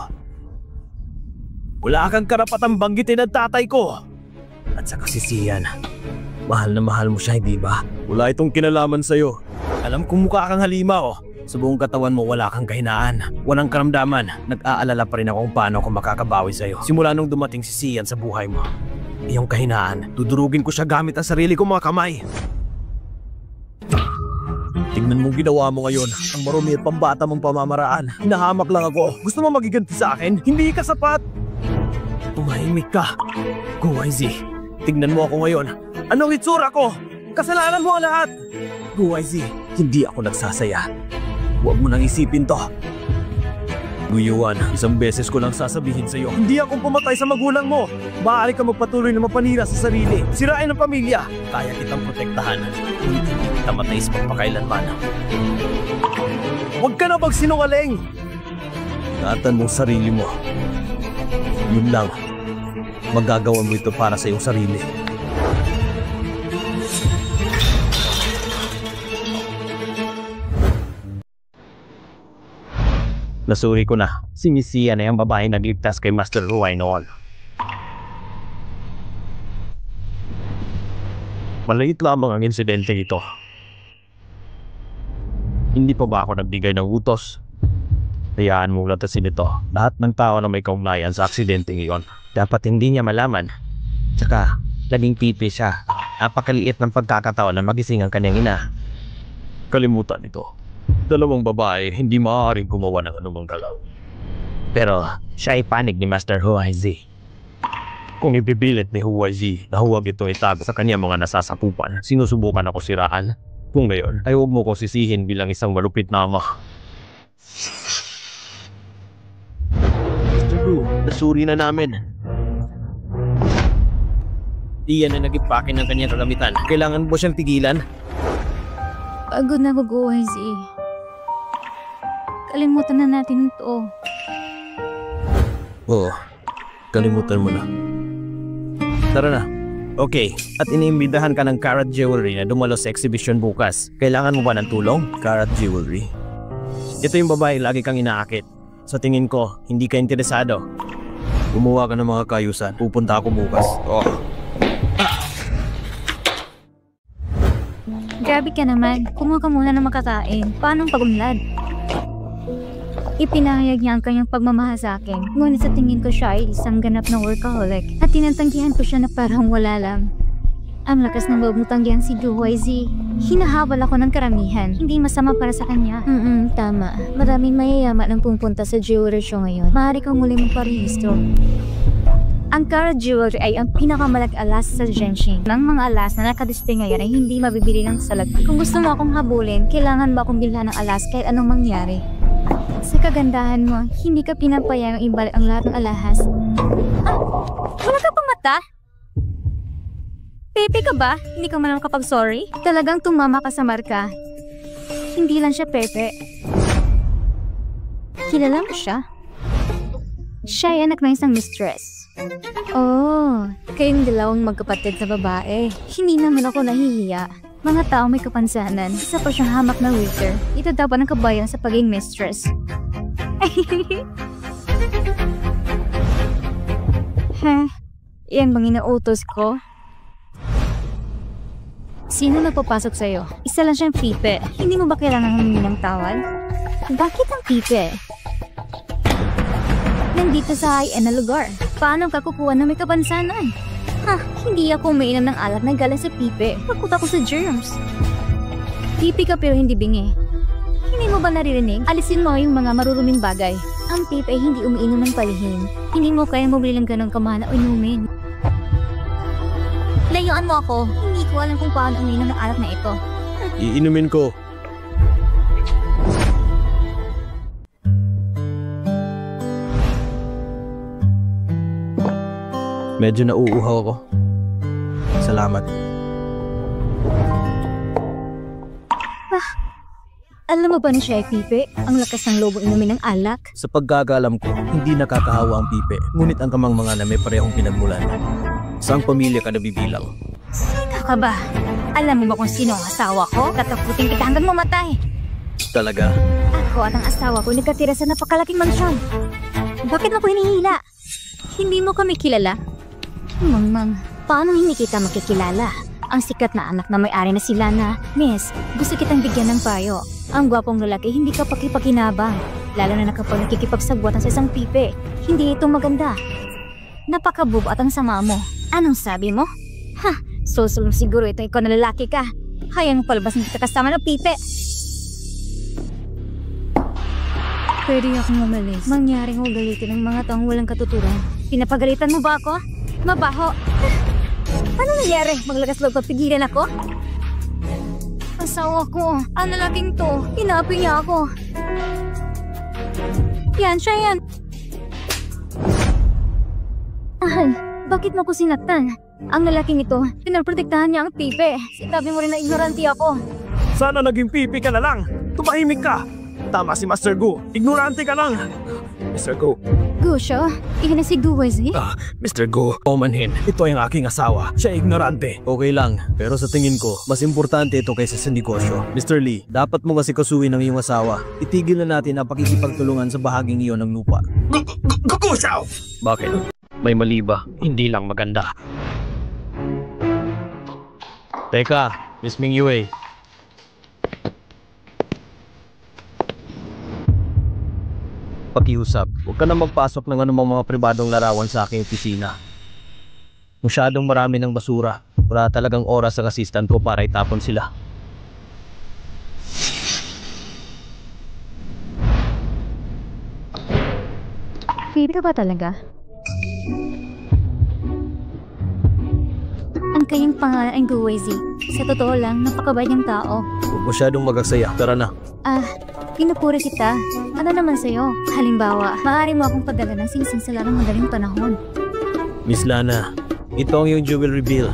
Wala kang karapatang banggitin ang tatay ko! At sa kasisiyan, mahal na mahal mo siya, hindi ba? Wala itong kinalaman sa'yo. Alam kong mukha kang halimaw. Sa buong katawan mo wala kang kahinaan. Walang karamdaman. Nag-aalala pa rin ako kung paano ako makakabawi sa'yo. Simula nung dumating si Sian sa buhay mo. Iyong kahinaan, dudurugin ko siya gamit ang sarili kong mga kamay. Tingnan mong ginawa mo ngayon. Ang marumi at pambata mong pamamaraan. Hinahamak lang ako. Gusto mo magiganti sa akin? Hindi ka sapat! Tumahimik ka. Go, YZ. Tingnan mo ako ngayon. Anong itsura ko? Kasalanan mo ang lahat! Go, YZ. Hindi ako nagsasaya. Huwag mo nang isipin to. Guyuan, isang beses ko lang sasabihin sa'yo. Hindi ako pumatay sa magulang mo. Maaari ka magpatuloy na mapanira sa sarili. Sirain ang pamilya. Kaya kitang protektahan. Hindi kita matay sa pagpakailanman. Huwag ka na magsinungaling! Ingatan mong sarili mo. Yun lang. Magagawa mo ito para sa iyong sarili. Nasuri ko na. Si Miss Sian na yung babae nagligtas kay Master Ruay noon. Maliit lamang ang insidente ito. Hindi pa ba ako nagbigay ng utos? Hayaan mong latasin ito. Lahat ng tao na may kaugnayan sa aksidente ngayon. Dapat hindi niya malaman. Tsaka, laging pipi siya. Napakaliit ng pagkakataon na magising ang kanyang ina. Kalimutan ito. Dalawang babae, hindi maaaring gumawa ng anumang galaw. Pero, siya ay panig ni Master Huay Z. Kung ipipilit ni Huay Z na huwag ito itago sa kanyang mga nasasakupan, sinusubukan ako siraan. Kung ngayon, ay huwag mo ko sisihin bilang isang malupit na ama. Mr. Gu, nasuri na namin. Iyan na nag-ipake ng kanyang kagamitan. Kailangan mo siyang tigilan? Pagod na ako, OIC. Kalimutan na natin ito. Oo, kalimutan mo na. Tara na. Okay, at iniimbitahan ka ng Carat Jewelry na dumalo sa exhibition bukas. Kailangan mo ba ng tulong? Carat Jewelry. Ito yung babae lagi kang inaakit. Sa tingin ko, hindi ka interesado. Gumawa ka ng mga kayusan. Pupunta ako bukas. Oh. Grabe ka naman. Kumuha ka muna ng makakain. Paano ang pag-unlad? Ipinahayag niya ang kanyang pagmamahal sa akin. Ngunit sa tingin ko siya ay isang ganap na workaholic. At tinatanggihan ko siya na parang wala lang. Ang lakas ng loob mo tanggihan si Duhuizi. Hinahabol ako ng karamihan. Hindi masama para sa kanya. Tama. Maraming mayayaman ang pupunta sa jewelry show ngayon. Maaari kang muli magparehistro. Ang Kara Jewelry ay ang pinakamalag alas sa Genshin. Ng mga alas na nakadisplay ngayon ay hindi mabibili ng salagpi. Kung gusto mo akong habulin, kailangan ba akong bilhan ng alas kahit anong mangyari? Sa kagandahan mo, hindi ka pinapayang ibalik ang lahat ng alahas. Wala ka pang mata? Pepe ka ba? Hindi ka man makapag-sorry? Talagang tumama ka sa marka. Hindi lang siya Pepe. Kilala mo siya? Siya ay anak ng isang mistress. Oh, kayong dalawang magkapatid na babae. Hindi naman ako nahihiya. Mga tao may kapansanan. Isa pa siyang hamak na waiter. Ito dapat ang kabayan sa pagiging mistress. Yan bang inautos ko? Sino nagpapasok sa'yo? Isa lang siyang pipe. Hindi mo ba kailangan humingi ng tawad? Bakit ang pipe? Nandito sa high-end na lugar. Paano ka kukuha na may kapansanan? Hindi ako umiinom ng alak na galing sa pipe. Takot ako sa germs. Pipi ka pero hindi bingi. Hindi mo ba naririnig? Alisin mo yung mga maruruming bagay. Ang pipe ay hindi umiinom ng palihim. Hindi mo kaya mabili ng ganong kamana o inumin. Layuan mo ako. Hindi ko alam kung paano uminom ng alak na ito. Iinumin ko. Medyo nauuhaw ako. Salamat. Alam mo ba na siya ay pipe? Ang lakas ng lobong inumin ng alak? Sa pagkakaalam ko, hindi nakakahawa ang pipe. Ngunit ang kamangmangan na may parehong pinagmulan. Saang pamilya ka nabibilang? Sino ka ba? Alam mo ba kung sino ang asawa ko? Tatakutin kita hanggang mamatay. Talaga? Ako at ang asawa ko nagkatira sa napakalaking mansyon. Bakit mo ko hinihila? Hindi mo kami kilala? Mangmang, paano hindi kita makikilala? Ang sikat na anak na may-ari na sila na, Miss, gusto kitang bigyan ng payo. Ang gwapong lalaki hindi ka pakipakinabang. Lalo na kapag nakikipagsagwatan sa isang pipe. Hindi ito maganda. Napakabubo at ang sama mo. Anong sabi mo? Susulong siguro ito ikaw na lalaki ka. Hayang palabas na kita kasama ng pipe. Pwede akong umalis. Mangyaring ugalitin ng mga taong walang katuturan. Pinapagalitan mo ba ako? Mabaho. Ano nangyari? Maglagas loob papigilan ako? Asawa ko. Ang lalaking to. Inapi niya ako. Yan, siya yan. Ahal, bakit mo ko sinaktan? Ang lalaking ito, pinaprotektahan niya ang pipe. Sinabi mo rin na ignorante ako. Sana naging pipi ka na lang. Tumahimik ka. Tama si Master Gu. Ignorante ka lang. Mr. Gu. Gu siya? Iyan na si Duhuizi? Mr. Gu. Omanhin. Ito ang aking asawa. Siya ignorante. Okay lang. Pero sa tingin ko, mas importante ito kaysa sa negosyo. Mr. Lee, dapat mo kasi kasuhin ng iyong asawa. Itigil na natin ang pakikipagtulungan sa bahaging iyon ng lupa. Gugusaw! Bakit? May mali ba? Hindi lang maganda. Teka, Miss Ming Yue. Pakiusap, huwag ka na magpasok ng anumang mga pribadong larawan sa aking opisina. Masyadong marami ng basura. Wala talagang oras ang assistant ko para itapon sila. Baby ka ba talaga? Ang kanyang pangalan ay Duhuizi. Sa totoo lang, napakabait niyang tao. Huwag masyadong magagsaya. Tara na. Pinupuri kita. Ano naman sa'yo? Halimbawa, maaari mo akong padala ng singsing sa larong madaling panahon. Miss Lana, ito ang iyong jewelry bill.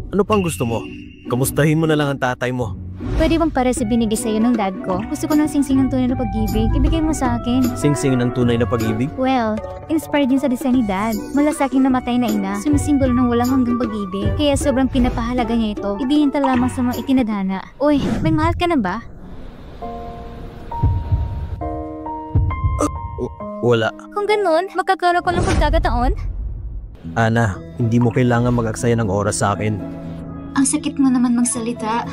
Ano pang gusto mo? Kamustahin mo na lang ang tatay mo. Pwede bang para sa binigay sa'yo ng dad ko? Gusto ko ng singsing ng tunay na pag-ibig. Ibigay mo sa akin. Singsing ng tunay na pag-ibig? Well, inspired din sa design ni dad. Mula sa aking namatay na ina, sumisimbolo ng walang hanggang pag-ibig. Kaya sobrang pinapahalaga niya ito. Ibinta lamang sa mga itinadhana. Uy, may mahal ka na ba? Wala. Kung ganun, magkakaroon ko ng pagkakataon? Ana, hindi mo kailangan mag-aksaya ng oras sa akin. Ang sakit mo naman magsalita.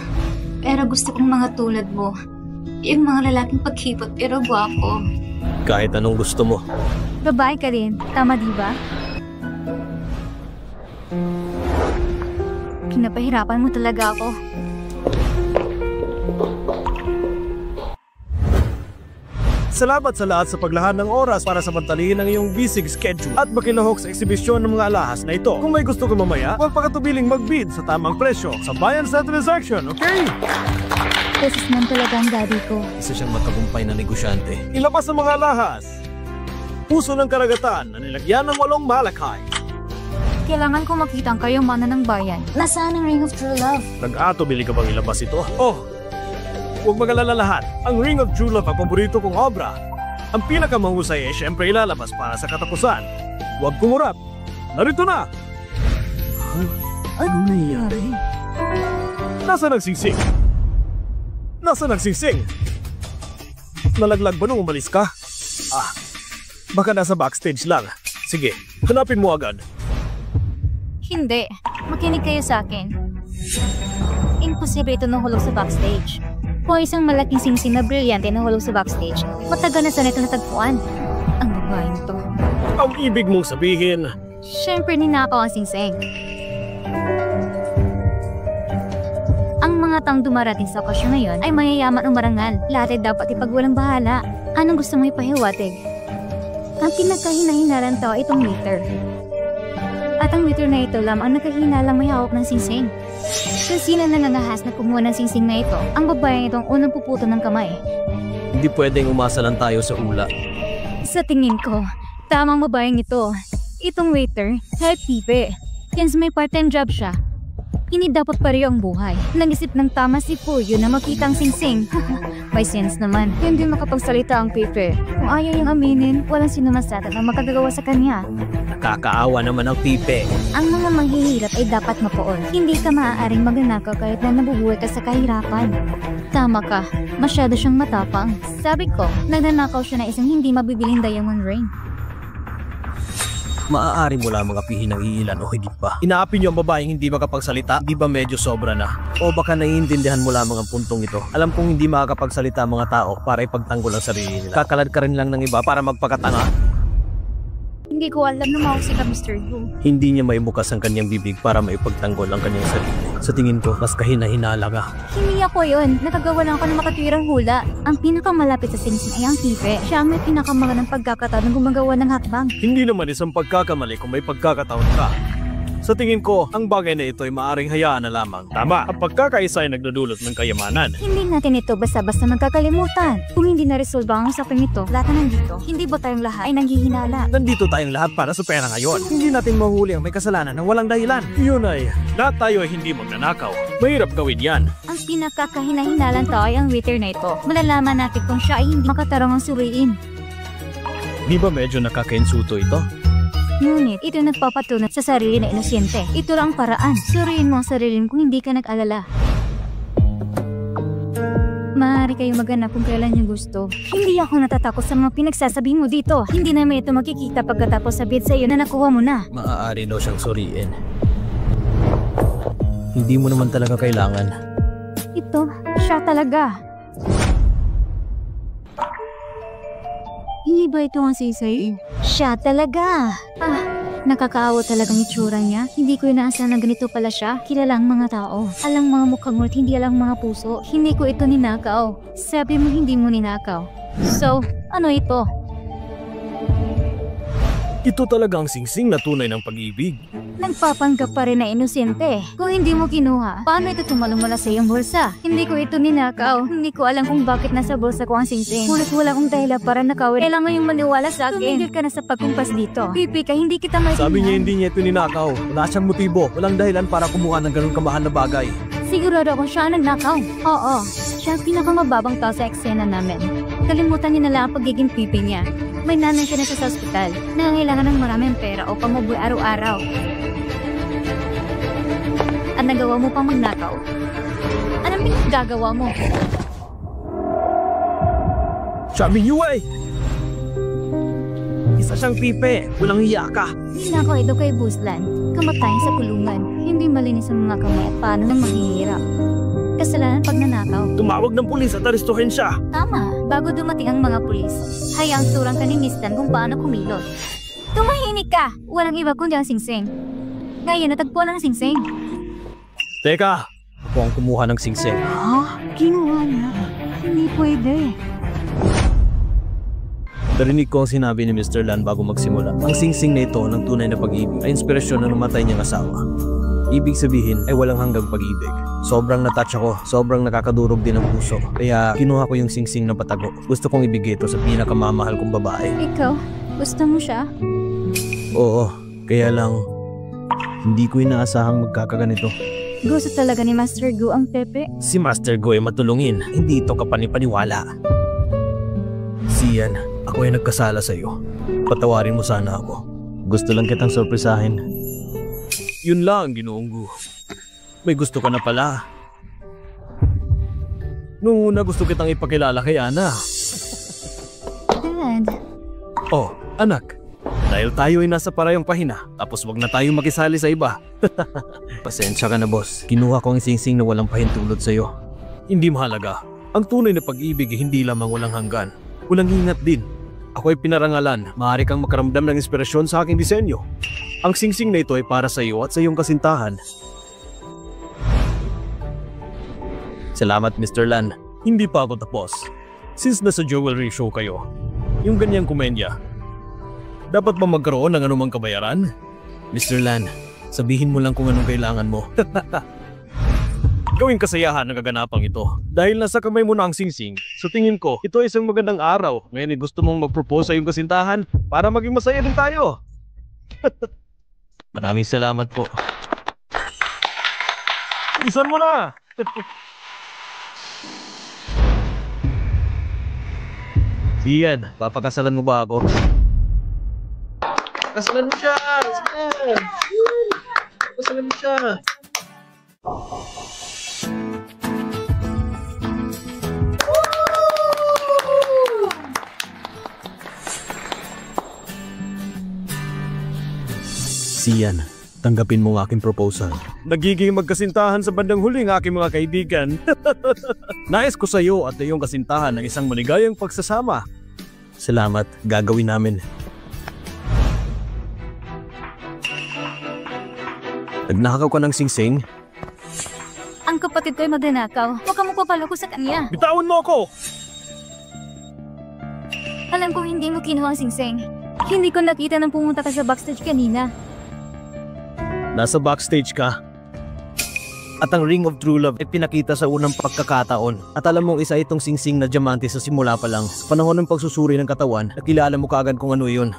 Pero gusto kong mga tulad mo. Yung mga lalaking paghipot pero gwapo. Kahit anong gusto mo. Babae ka rin. Tama di ba? Pinapahirapan mo talaga ako. Salamat sa lahat sa paglahan ng oras para samantalihin ang iyong busy schedule at makilahok sa eksibisyon ng mga alahas na ito. Kung may gusto ka mamaya, huwag pakatubiling mag-bid sa tamang presyo sa bayan sa transaction, okay? Beses man talaga ang daddy ko. Isa siyang matagumpay na negosyante. Ilabas ang mga alahas. Puso ng karagatan na nilagyan ng 8 malakay. Kailangan ko makita ang kayamanan ng bayan. Nasaan ang Ring of True Love? Nag-ato, bili ka bang ilabas ito? Oh! Huwag mag-alala lahat. Ang Ring of True Love ang paborito kong obra. Ang pinakamahusay ay siyempre ilalabas para sa katapusan. Huwag kumurap. Narito na! Ano nangyari? Nasa nagsingsing? Nasa nagsingsing? Nalaglag ba nung umalis ka? Baka nasa backstage lang. Sige, hanapin mo agad. Hindi. Makinig kayo sa akin. Imposible ito nahulog sa backstage. Kung isang malaking singsing na brilyante nahulog sa backstage, matagal na sana ito natagpuan. Ang babaeng to. Ang ibig mong sabihin, Siyempre ninakaw ang singsing. Ang mga taong dumarating sa okasyon ngayon ay mayayaman o marangal. Lahat ay dapat ipagwalang bahala. Anong gusto mo ipahiwatig? Ang pinagkahinahinalan tao ay itong waiter. At ang waiter na ito lamang ang nakahinalang may hawak ng singsing. Kung sino na nangahas na kumuha ng singsing na ito, ang babaeng itong unang puputo ng kamay. hindi pwedeng umasa lang tayo sa ula. Sa tingin ko, tamang babaeng ito. Itong waiter, head pipe. Yan sa may part-time job siya. Hindi dapat pareho ang buhay. Nag-isip ng tama si Puyo na makita ang singsing. May sense naman. Hindi makapagsalita ang pipe. Kung ayaw niyang aminin, walang sino masata na makagagawa sa kanya. Nakakaawa naman ang pipe. Ang mga manghihirap ay dapat mapoon. Hindi ka maaaring magnanakaw kahit na nabubuhay ka sa kahirapan. Tama ka. Masyado siyang matapang. Sabi ko, nagnanakaw siya na isang hindi mabibiling diamond ring. Maaari mo lamang apihin ng iilan o higit pa. Inaapi niyo ang babaeng hindi makapagsalita, di ba medyo sobra na? O baka naiintindihan mo lamang ang puntong ito. Alam kong hindi makakapagsalita ang mga tao para ipagtanggol ang sarili nila. Kakalad ka rin lang ng iba para magpakatanga. Hindi ko alam na mahusik ka, Mr. Hu. Hindi niya maibukas ang kanyang bibig para maipagtanggol ang kanyang sarili. Sa tingin ko, mas kahina-hinala ka. Hindi ako yun. Nakagawa lang ako ng makatwirang hula. Ang pinakamalapit sa singsing ay ang pipe. Siya ang may pinakamagandang pagkakataon ng gumagawa ng hakbang. Hindi naman isang pagkakamali kung may pagkakataon ka. Sa tingin ko, ang bagay na ito ay maaaring hayaan na lamang. Tama, ang pagkakaisa ay nagdudulot ng kayamanan. Hindi natin ito basta-basta magkakalimutan. Kung hindi na-resolve ang usapin ito, lahat na nandito. Hindi ba tayong lahat ay nanghihinala? Nandito tayong lahat para sa pera ngayon. Hindi natin mahuli ang may kasalanan ng walang dahilan. Yun ay, lahat tayo ay hindi magnanakaw. Mahirap gawin yan. Ang pinakakahinalan tao ay ang waiter na ito. Malalaman natin kung siya ay hindi makatarong ang suriin. Di ba medyo nakakainsuto ito? Ngunit, ito nagpapatunay sa sarili na inosente. Ito lang ang paraan. Suriin mo ang sarili mo kung hindi ka nag-alala. Maaari kayong maghanap kung kailan niyo gusto. Hindi ako natatakot sa mga pinagsasabi mo dito. Hindi namin ito makikita pagkatapos sabihin sa iyo na nakuha mo na. Maaari daw siyang suriin. Hindi mo naman talaga kailangan. Ito, siya talaga. Hindi ba ito ang sisay? Siya talaga. Nakakaawa talagang itsura niya. Hindi ko inaasahan na ganito pala siya. Kilala ang mga tao. Alang mga mukhang ngunit hindi alang mga puso. Hindi ko ito ninakaw. Sabi mo hindi mo ninakaw. So, ano ito? Ito talaga ang singsing na tunay ng pag-ibig. Nagpapanggap pa rin na inosente. Kung hindi mo kinuha, paano ito tumalong mula sa iyong bulsa? Hindi ko ito ninakaw. Hindi ko alam kung bakit nasa bulsa ko ang singsing. Ngunit wala akong dahilan para nakawin. Kailangan yung maniwala sa akin. Tumigil ka na sa pagkumpas dito. Pipi ka, hindi kita maintindihan. Sabi niya hindi niya ito ninakaw. Wala siyang motibo. Walang dahilan para kumuha ng ganun kamahal na bagay. Sigurado ako siya ang nagnakaw. Oo, siya ang pinakamababang tao sa eksena namin. Kalimutan niya na lang ang pagiging pipi niya. May nanay siya na sa ospital. Nangangailangan ng maraming pera upang mabuhay araw-araw. At nagawa mo pang magnakaw? Anong pinagagawa mo? Sabi niyo ay! Isa siyang pipe. Walang hiya ka. Ninakaw ito kay Buslan. Kamatayan sa kulungan. Hindi malinis ang mga kamay at paano nang maghihirap. Kasalanan pag nanakaw. Tumawag ng pulis at arestuhin siya. Tama. bago dumating ang mga pulis. Hayang turang ka ni Miss Tan kung paano kumilot. Tumahimik ka! Walang iba kundi ang singsing. Ngayon natagpuan ang singsing. Teka! Ako ang kumuha ng singsing. Ha? Kinuha niya? Hindi pwede. Narinig ko ang sinabi ni Mr. Lan bago magsimula. Ang singsing na ito ng tunay na pag-ibig ay inspirasyon na namatay niyang asawa. Ibig sabihin ay walang hanggang pag-ibig. Sobrang natouch ako, sobrang nakakadurog din ang puso. Kaya kinuha ko yung singsing na patago. Gusto kong ibigay ito sa pinakamamahal kong babae. Ikaw, gusto mo siya? Oo, kaya lang hindi ko inaasahang magkakaganito. Gusto talaga ni Master Gu ang Pepe? Si Master Go ay matulungin, hindi ito kapanipaniwala. Sian, ako ay nagkasala sa iyo. Patawarin mo sana ako. Gusto lang kitang sorpresahin. Yun lang, Ginoong Gu. May gusto ka na pala. Noong una gusto kitang ipakilala kay Ana. Dad, Oh, anak. Dahil tayo ay nasa parehong pahina, tapos wag na tayong makisali sa iba. Pasensya ka na, boss. Kinuha ko ang singsing na walang pahintulot sa iyo. Hindi mahalaga. Ang tunay na pag-ibig ay hindi lamang walang hanggan. Walang hingat din. Ako ay pinarangalan. Maaari kang makaramdam ng inspirasyon sa aking disenyo. Ang singsing na ito ay para sa iyo at sa iyong kasintahan. Salamat, Mr. Lan. Hindi pa ako tapos. Since nasa jewelry show kayo, yung ganyang komedya, dapat ba magkaroon ng anumang kabayaran? Mr. Lan, sabihin mo lang kung anong kailangan mo. Gawing kasayahan ang kaganapang ito. Dahil nasa kamay mo na ang singsing, sa tingin ko, ito ay isang magandang araw. Ngayon ay gusto mong mag-propose sa iyong kasintahan para maging masaya din tayo. Maraming salamat po. Isan mo na! Ian, papakasalan mo ba ako? Kasalan mo siya! Kasalan mo siya! Sian, tanggapin mo ang aking proposal. Nagiging magkasintahan sa bandang huli ng aking mga kaibigan. Nais ko sa iyo at iyong kasintahan ng isang maligayang pagsasama. Salamat, gagawin namin. Nagnakaw ka ng singsing? ang kapatid ko ay magnanakaw. Huwag ka magpapaloko sa kanya. Bitawan mo ako! Alam kong hindi mo kinuha ang singsing. Hindi ko nakita nang pumunta ka sa backstage kanina. Nasa backstage ka. At ang Ring of True Love ay pinakita sa unang pagkakataon. At alam mong isa itong singsing na diamante sa simula pa lang. Sa panahon ng pagsusuri ng katawan, nakilala mo kaagad kung ano yun.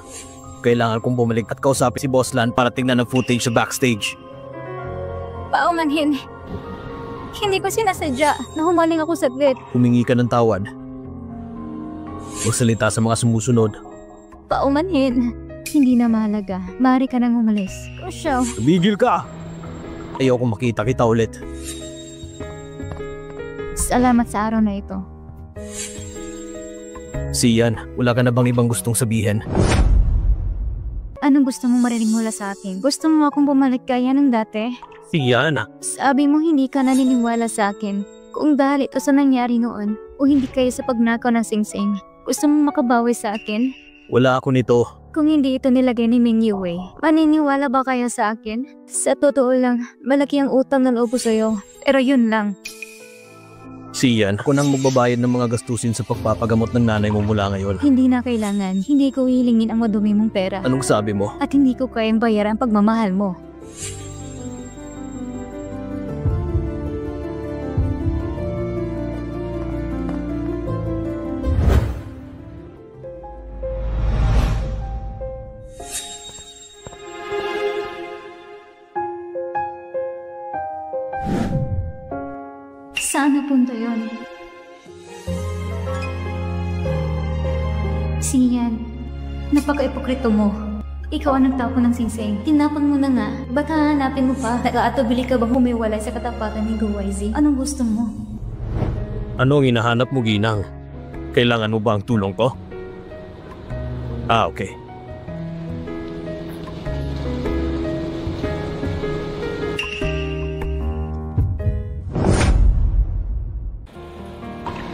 Kailangan kong bumalik at kausapin si Boss Lan para tingnan ang footage sa backstage. Paumanhin. Hindi ko sinasadya. Nahumaling ako saglit. Humingi ka ng tawad. Magsalita sa mga sumusunod. Paumanhin. Hindi na mahalaga. Maaari ka nang umalis. Kusyaw. Tumigil ka! Ayoko makita kita ulit. Salamat sa araw na ito. Sian, wala ka na bang ibang gustong sabihin? Anong gusto mo marinig mula sa akin? Gusto mo akong bumalik kaya ng dati? Sian, Sabi mo hindi ka naniniwala sa akin. Kung dahil ito sa nangyari noon o hindi kayo sa pagnakaw ng singsing. Gusto mo makabawi sa akin? wala ako nito. Kung hindi ito nilagay ni Ming Yue, maniniwala ba kayo sa akin? Sa totoo lang, malaki ang utang na loob ko sa'yo. Pero yun lang. Sian, ako nang magbabayad ng mga gastusin sa pagpapagamot ng nanay mo mula ngayon. Hindi na kailangan. Hindi ko hihilingin ang madumi mong pera. Anong sabi mo? At hindi ko kayang bayaran ang pagmamahal mo. Saan napunta yun? Sian, napaka-ipokrito mo. Ikaw ang nagtapon ng singsing. Tinapon mo na nga. Ba't hahanapin mo pa? Nag-aatubili ka bang humiwalay sa katapatan ni Guwaizi? Anong gusto mo? Ano ang hinahanap mo, Ginang? Kailangan mo ba ang tulong ko? Okay.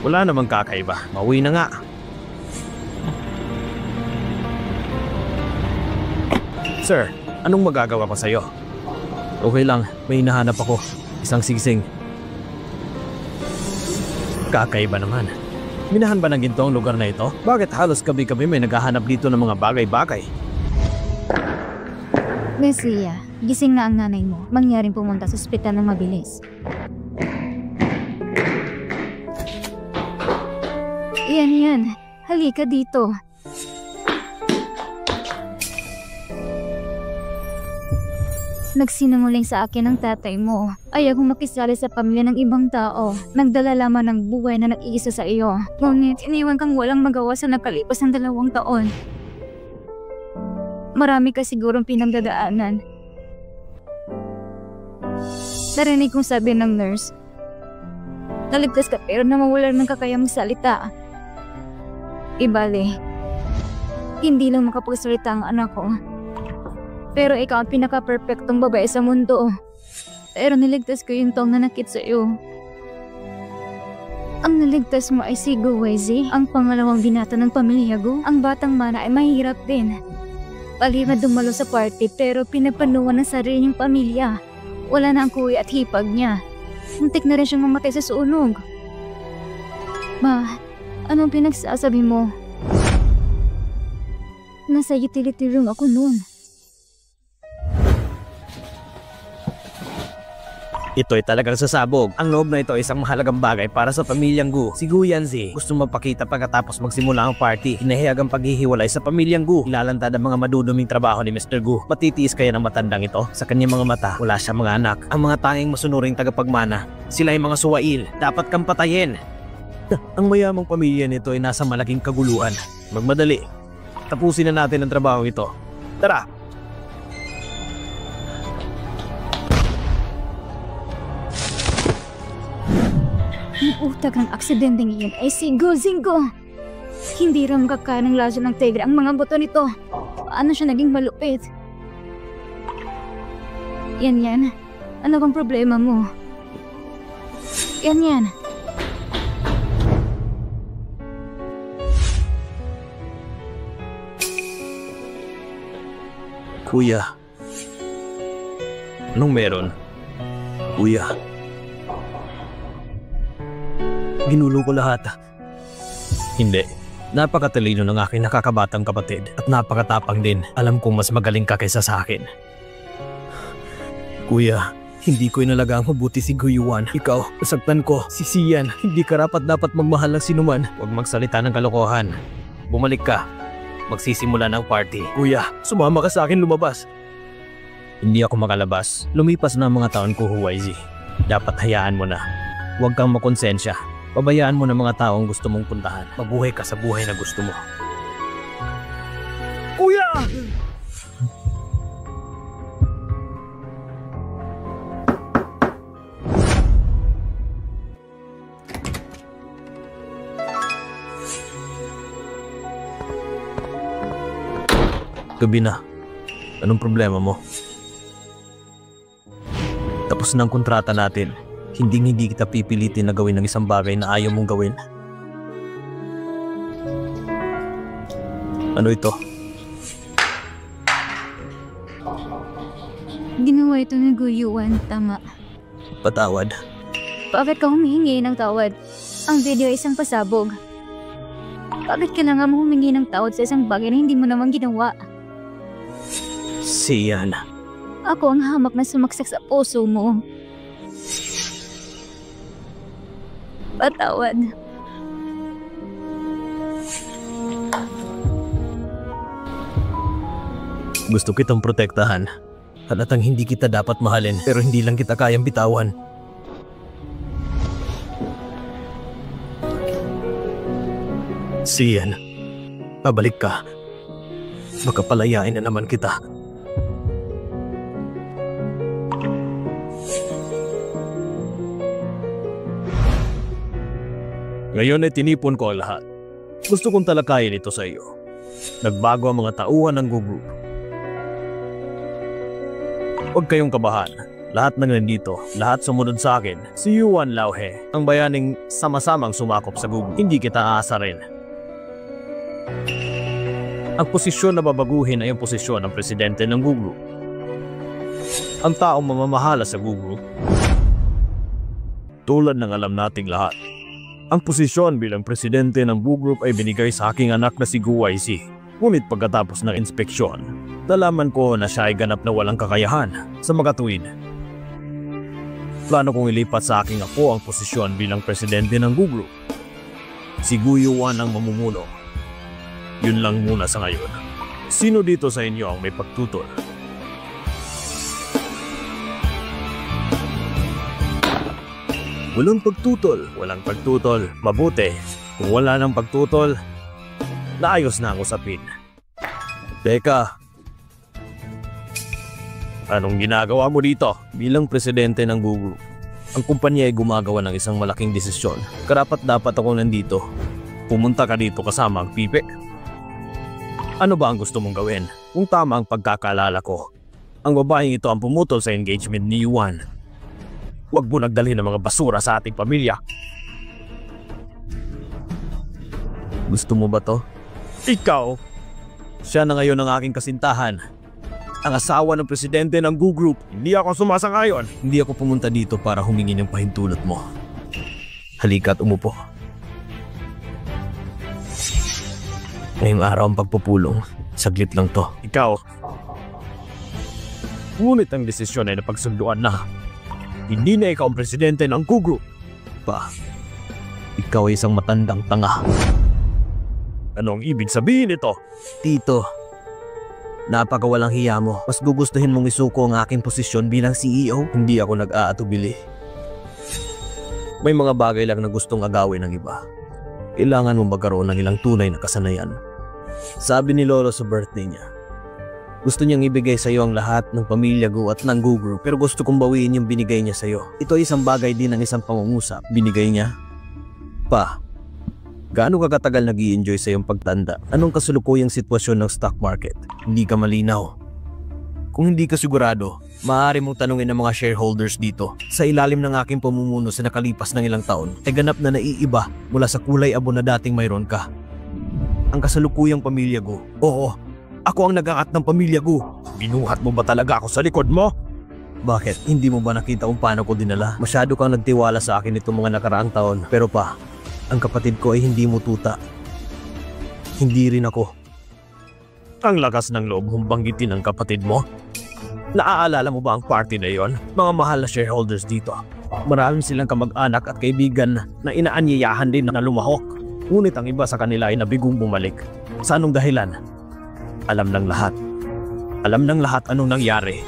Wala namang kakaiba. Mauwi na nga. Sir, anong magagawa ko sa'yo? Okay lang, may hinahanap ako. Isang sigsing. Kakaiba naman. Minahan ba ng ginto ang lugar na ito? Bakit halos gabi-gabi may naghahanap dito ng mga bagay-bagay? Garcia, gising na ang nanay mo. Mangyaring pumunta sa ospital ng mabilis. Yan. Halika dito. Nagsinungaling sa akin ang tatay mo. Ayaw kong makisali sa pamilya ng ibang tao. Nagdala lamang ng buhay na nag-iisa sa iyo. Ngunit iniwan kang walang magawa sa nakalipas ng 2 taon. Marami ka sigurong pinagdadaanan. Narinig kong sabi ng nurse, naligtas ka pero nawawalan ng kakayang salita. Ibali, hindi lang makapagsalita ang anak ko. Pero ikaw ang pinaka-perfectong babae sa mundo. Pero niligtas ko yung taong nanakit sa iyo. Ang naligtas mo ay si Guwezi, ang pangalawang binata ng pamilya Gu. Ang batang mana ay mahirap din. Palima dumalo sa party pero pinapanuwan ng sarili niyang pamilya. Wala na ang kuya at hipag niya. Muntik na rin siyang mamatay sa sunog. Ma, anong pinagsasabi mo? Nasa utility room ako noon. Ito'y talagang sasabog. Ang loob na ito ay isang mahalagang bagay para sa pamilyang Gu. Si Gu Yanzi gusto mapakita pagkatapos magsimula ang party. Hinahiyag ang paghihiwalay sa pamilyang Gu. Ilalantad ang mga maduduming trabaho ni Mr. Gu. Matitiis kaya ng matandang ito? Sa kanyang mga mata, wala siyang mga anak. Ang mga tanging masunuring tagapagmana, sila ay mga suwail. Dapat kang patayin. Ang mayamang pamilya nito ay nasa malaking kaguluhan. Magmadali. Tapusin na natin ang trabaho ito. Tara! Ang utak ng aksidenteng iyon ay si Guzingo. Hindi rin makakaya ng laso ng tigre ang mga buto nito. Paano siya naging malupit? Yan. Ano bang problema mo? Yan. Kuya. Anong meron? Kuya. Ginulo ko lahat. Hindi. Napakatalino ng aking nakakabatang kapatid at napakatapang din. Alam kong mas magaling ka kaysa sa akin. Kuya, hindi ko inalagang mabuti si Guyuan. Ikaw, nasaktan ko. Si Sian, hindi ka dapat magmahal ng sinuman. Huwag magsalita ng kalokohan. Bumalik ka. Magsisimula ng party. Kuya, sumama ka sa akin lumabas. Hindi ako makalabas. Lumipas na ang mga taon ko, Huwaizi. Dapat hayaan mo na. Huwag kang makonsensya. Pabayaan mo ng mga taong gusto mong puntahan. Mabuhay ka sa buhay na gusto mo. Kuya! Gabi na. Anong problema mo? Tapos na ang kontrata natin. Hindi kita pipilitin na gawin ng isang bagay na ayaw mong gawin. Ano ito? Ginawa ito ni Guyuan, tama. Patawad. Bakit ka humingi ng tawad? Ang video ay isang pasabog. Bakit kailangan mo humingi ng tawad sa isang bagay na hindi mo naman ginawa? Sian. Ako ang hamak na sumaksak sa puso mo. Patawad. Gusto kitang protektahan. Halatang hindi kita dapat mahalin pero hindi lang kita kayang bitawan. Sian, pabalik ka. Baka palayain na naman kita. Ngayon ay tinipon ko ang lahat. Gusto kong talakayin ito sa iyo. Nagbago ang mga tauhan ng Gu Group. Huwag kayong kabahan. Lahat ng nandito, lahat sumunod sa akin. Si Yuan Lauhe, ang bayaning sama-samang sumakop sa Google. Hindi kita aasarin. Ang posisyon na babaguhin ay ang posisyon ng presidente ng Google. Ang taong mamamahala sa Google. Tulad ng alam nating lahat, ang posisyon bilang presidente ng Google ay binigay sa aking anak na si Gu Weizi. Ngunit pagkatapos ng inspeksyon, nalaman ko na siya ay ganap na walang kakayahan sa mga tuwid. Plano kong ilipat sa aking apo ang posisyon bilang presidente ng Google. Si Gu Yuan ang mamumuno. Yun lang muna sa ngayon. Sino dito sa inyo ang may pagtutol? Walang pagtutol. Walang pagtutol. Mabuti. Kung wala ng pagtutol, naayos na ang usapin. Teka. Anong ginagawa mo dito? Bilang presidente ng Google, ang kumpanya ay gumagawa ng isang malaking desisyon. Karapat-dapat ako nandito. Pumunta ka dito kasama ang pipe. Ano ba ang gusto mong gawin? Kung tama ang pagkakaalala ko, ang babaeng ito ang pumutol sa engagement ni Yuan. Huwag mo nagdalhin ng mga basura sa ating pamilya. Gusto mo ba to? Ikaw! Siya na ngayon ang aking kasintahan. Ang asawa ng presidente ng Gu Group. Hindi ako sumasang-ayon. Hindi ako pumunta dito para humingi ng pahintulot mo. Halika at umupo. Ngayong araw ang pagpupulong. Saglit lang to. Ikaw. Ngunit ang desisyon ay napagsunduan na. Hindi na ikaw ang presidente ng Gu Group. Pa, ikaw ay isang matandang tanga. Anong ibig sabihin ito? Tito, napakawalang hiya mo. Mas gugustuhin mong isuko ang aking posisyon bilang CEO? Hindi ako nag-aatubili. May mga bagay lang na gustong agawin ng iba. Kailangan mo magkaroon ng ilang tunay na kasanayan. Sabi ni Lolo sa birthday niya, gusto niyang ibigay sa iyo ang lahat ng pamilya Gu at ng Gu Group, pero gusto kong bawiin yung binigay niya sa iyo. Ito ay isang bagay din ng isang pangungusap. Binigay niya. Pa, gaano ka katagal nag-i-enjoy sa iyong pagtanda? Anong kasalukuyang sitwasyon ng stock market? Hindi ka malinaw. Kung hindi ka sigurado, maaari mong tanungin ng mga shareholders dito. Sa ilalim ng aking pamumuno sa nakalipas ng ilang taon, ay ganap na naiiba mula sa kulay abo na dating mayroon ka. Ang kasalukuyang pamilya Gu. Oo, ako ang nag-angat ng pamilya Gu. Binuhat mo ba talaga ako sa likod mo? Bakit? Hindi mo ba nakita kung paano ko dinala? Masyado kang nagtiwala sa akin itong mga nakaraang taon. Pero pa, ang kapatid ko ay hindi mo tuta. Hindi rin ako. Ang lakas ng loob mong banggitin ang kapatid mo? Naaalala mo ba ang party na yon? Mga mahal na shareholders dito. Maraming silang kamag-anak at kaibigan na inaanyayahan din na lumahok. Ngunit ang iba sa kanila ay nabigong bumalik. Sa anong dahilan? Alam ng lahat. Alam ng lahat anong nangyari.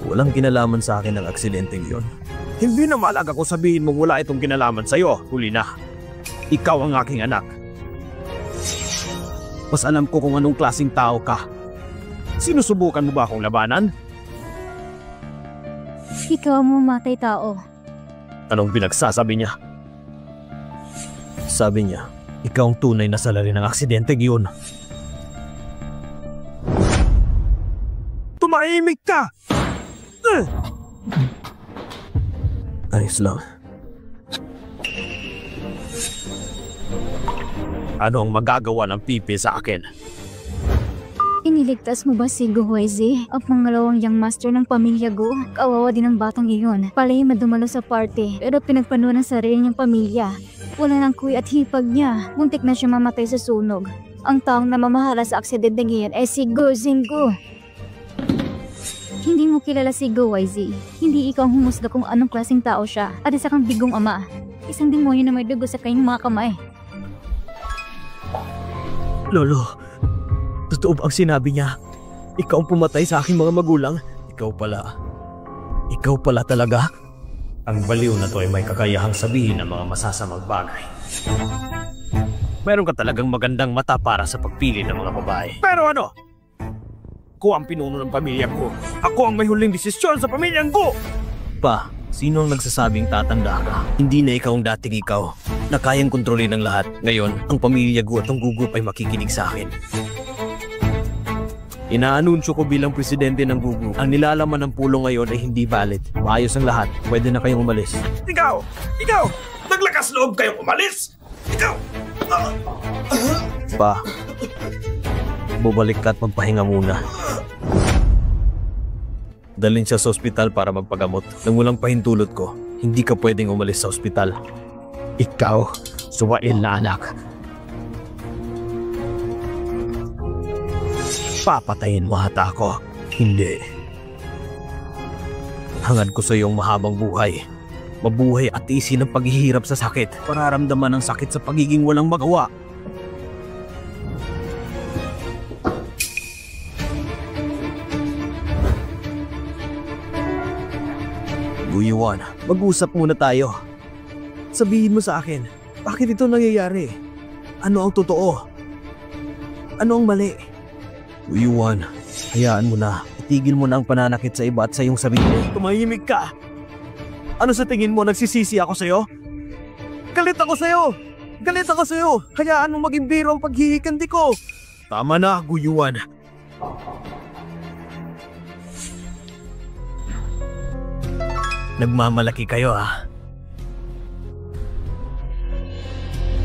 Walang kinalaman sa akin ang aksidenteng yon. Hindi na malaga ko sabihin mong wala itong kinalaman sa'yo. Huli na. Ikaw ang aking anak. Mas alam ko kung anong klaseng tao ka. Sinusubukan mo ba akong labanan? Ikaw ang mamatay tao. Anong pinagsasabi niya? Sabi niya, ikaw ang tunay na salari ng aksidente yun. Tumahimik ka! Ayos lang. Ano ang magagawa ng pipi sa akin? Iniligtas mo ba si Gu Weizi, ang pangalawang young master ng pamilya Gu? Kawawa din ang batang iyon. Palay madumalo sa party, pero pinagpanuan ng sarili niyang pamilya. Wala ng kuy at hipag niya. Muntik na siya mamatay sa sunog. Ang taong namamahala sa aksidente ngayon ay si Gu Xinggu. Hindi mo kilala si Gu Weizi. Hindi ikaw ang humusga kung anong klaseng tao siya. At isa kang bigong ama. Isang demonyo na may dugo sa kanyang mga kamay. Lolo, totoo ba ang sinabi niya? Ikaw ang pumatay sa aking mga magulang? Ikaw pala talaga? Ang baliw na to ay may kakayahang sabihin ng mga masasamang bagay. Meron ka talagang magandang mata para sa pagpili ng mga babae. Pero ano? Ako ang pinuno ng pamilya ko. Ako ang may huling desisyon sa pamilyang ko! Pa, sino ang nagsasabing tatanda ka? Hindi na ikaw ang dating ikaw na kayang kontrolin ng lahat. Ngayon, ang pamilya ko at ang Gu Group ay makikinig sa akin. Inaanunsyo ko bilang presidente ng Gugu. Ang nilalaman ng pulo ngayon ay hindi valid. Maayos ang lahat. Pwede na kayong umalis. Ikaw! Naglakas loob kayong umalis! Ikaw! Pa, bubalik ka at magpahinga muna. Dalhin siya sa ospital para magpagamot. Nang walang pahintulot ko, hindi ka pwedeng umalis sa ospital. Ikaw, suwail na anak. Papatayin mo ata ako. Hindi. Hangad ko sa iyong mahabang buhay. Mabuhay at isin ang paghihirap sa sakit. Pararamdaman ang sakit sa pagiging walang magawa. Guyuan, mag-usap muna tayo. Sabihin mo sa akin, bakit ito nangyayari? Ano ang totoo? Ano ang mali? Guyuan, hayaan mo na. Itigil mo na ang pananakit sa iba at sa iyong sarili. Tumahimik ka! Ano sa tingin mo, nagsisisi ako sa'yo? Galit ako sa'yo! Galit ako sa'yo! Hayaan mo maging biro ang paghihikandi ko! Tama na, Guyuan. Nagmamalaki kayo, ha?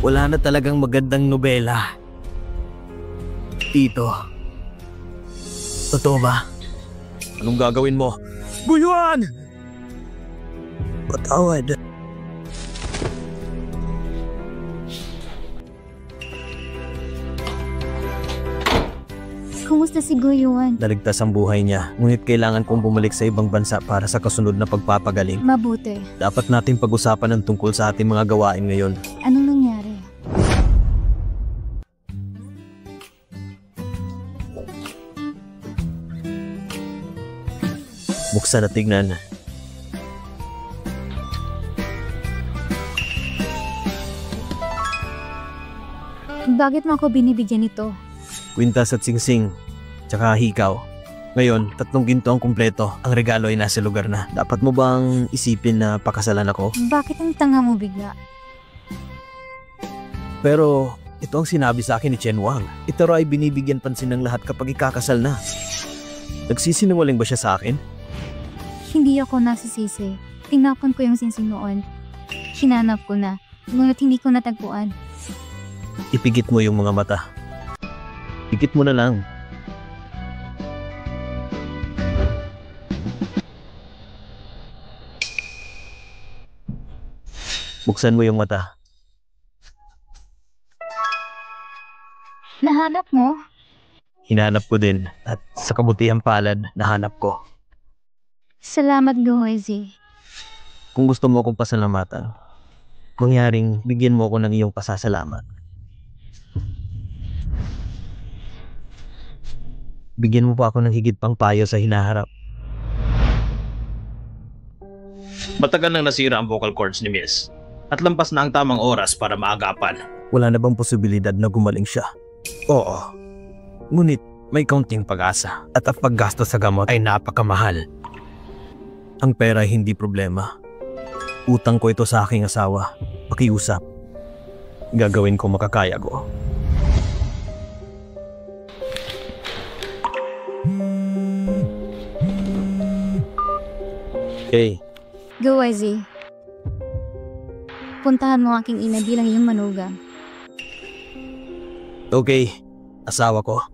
Wala na talagang magandang nobela. Tito. Totoo ba? Anong gagawin mo? Guyuan! Patawad. Kumusta si Guyuan? Naligtas ang buhay niya, ngunit kailangan kong bumalik sa ibang bansa para sa kasunod na pagpapagaling. Mabuti. Dapat natin pag-usapan ang tungkol sa ating mga gawain ngayon. Anong nangyari? Buksan at tignan. Bakit mo ako binibigyan nito? Kwintas at singsing, tsaka hikaw. Ngayon, 3 ginto ang kumpleto. Ang regalo ay nasa lugar na. Dapat mo bang isipin na pakasalan ako? Bakit ang tanga mo bigla? Pero ito ang sinabi sa akin ni Chen Wang. Ito raw ay binibigyan pansin ng lahat kapag ikakasal na. Nagsisinungaling ba siya sa akin? Hindi ako nasisisi. Tinapon ko yung sinsing noon. Hinanap ko na, ngunit hindi ko natagpuan. Ipigit mo yung mga mata. Pikit mo na lang. Buksan mo yung mata. Nahanap mo? Hinanap ko din at sa kabutihang palad, nahanap ko. Salamat, Goezi. Kung gusto mo akong pasalamatan, mangyaring bigyan mo ako ng iyong pasasalamat. Bigyan mo pa ako ng higit pang payo sa hinaharap. Matagal nang nasira ang vocal cords ni Miss. At lampas na ang tamang oras para maagapan. Wala na bang posibilidad na gumaling siya? Oo. Ngunit may kaunting pag-asa at ang paggasto sa gamot ay napakamahal. Ang pera ay hindi problema. Utang ko ito sa aking asawa. Pakiusap. Gagawin ko makakaya ko. Okay. Goezi. Puntahan mo aking ina bilang iyong manugang. Okay. Asawa ko.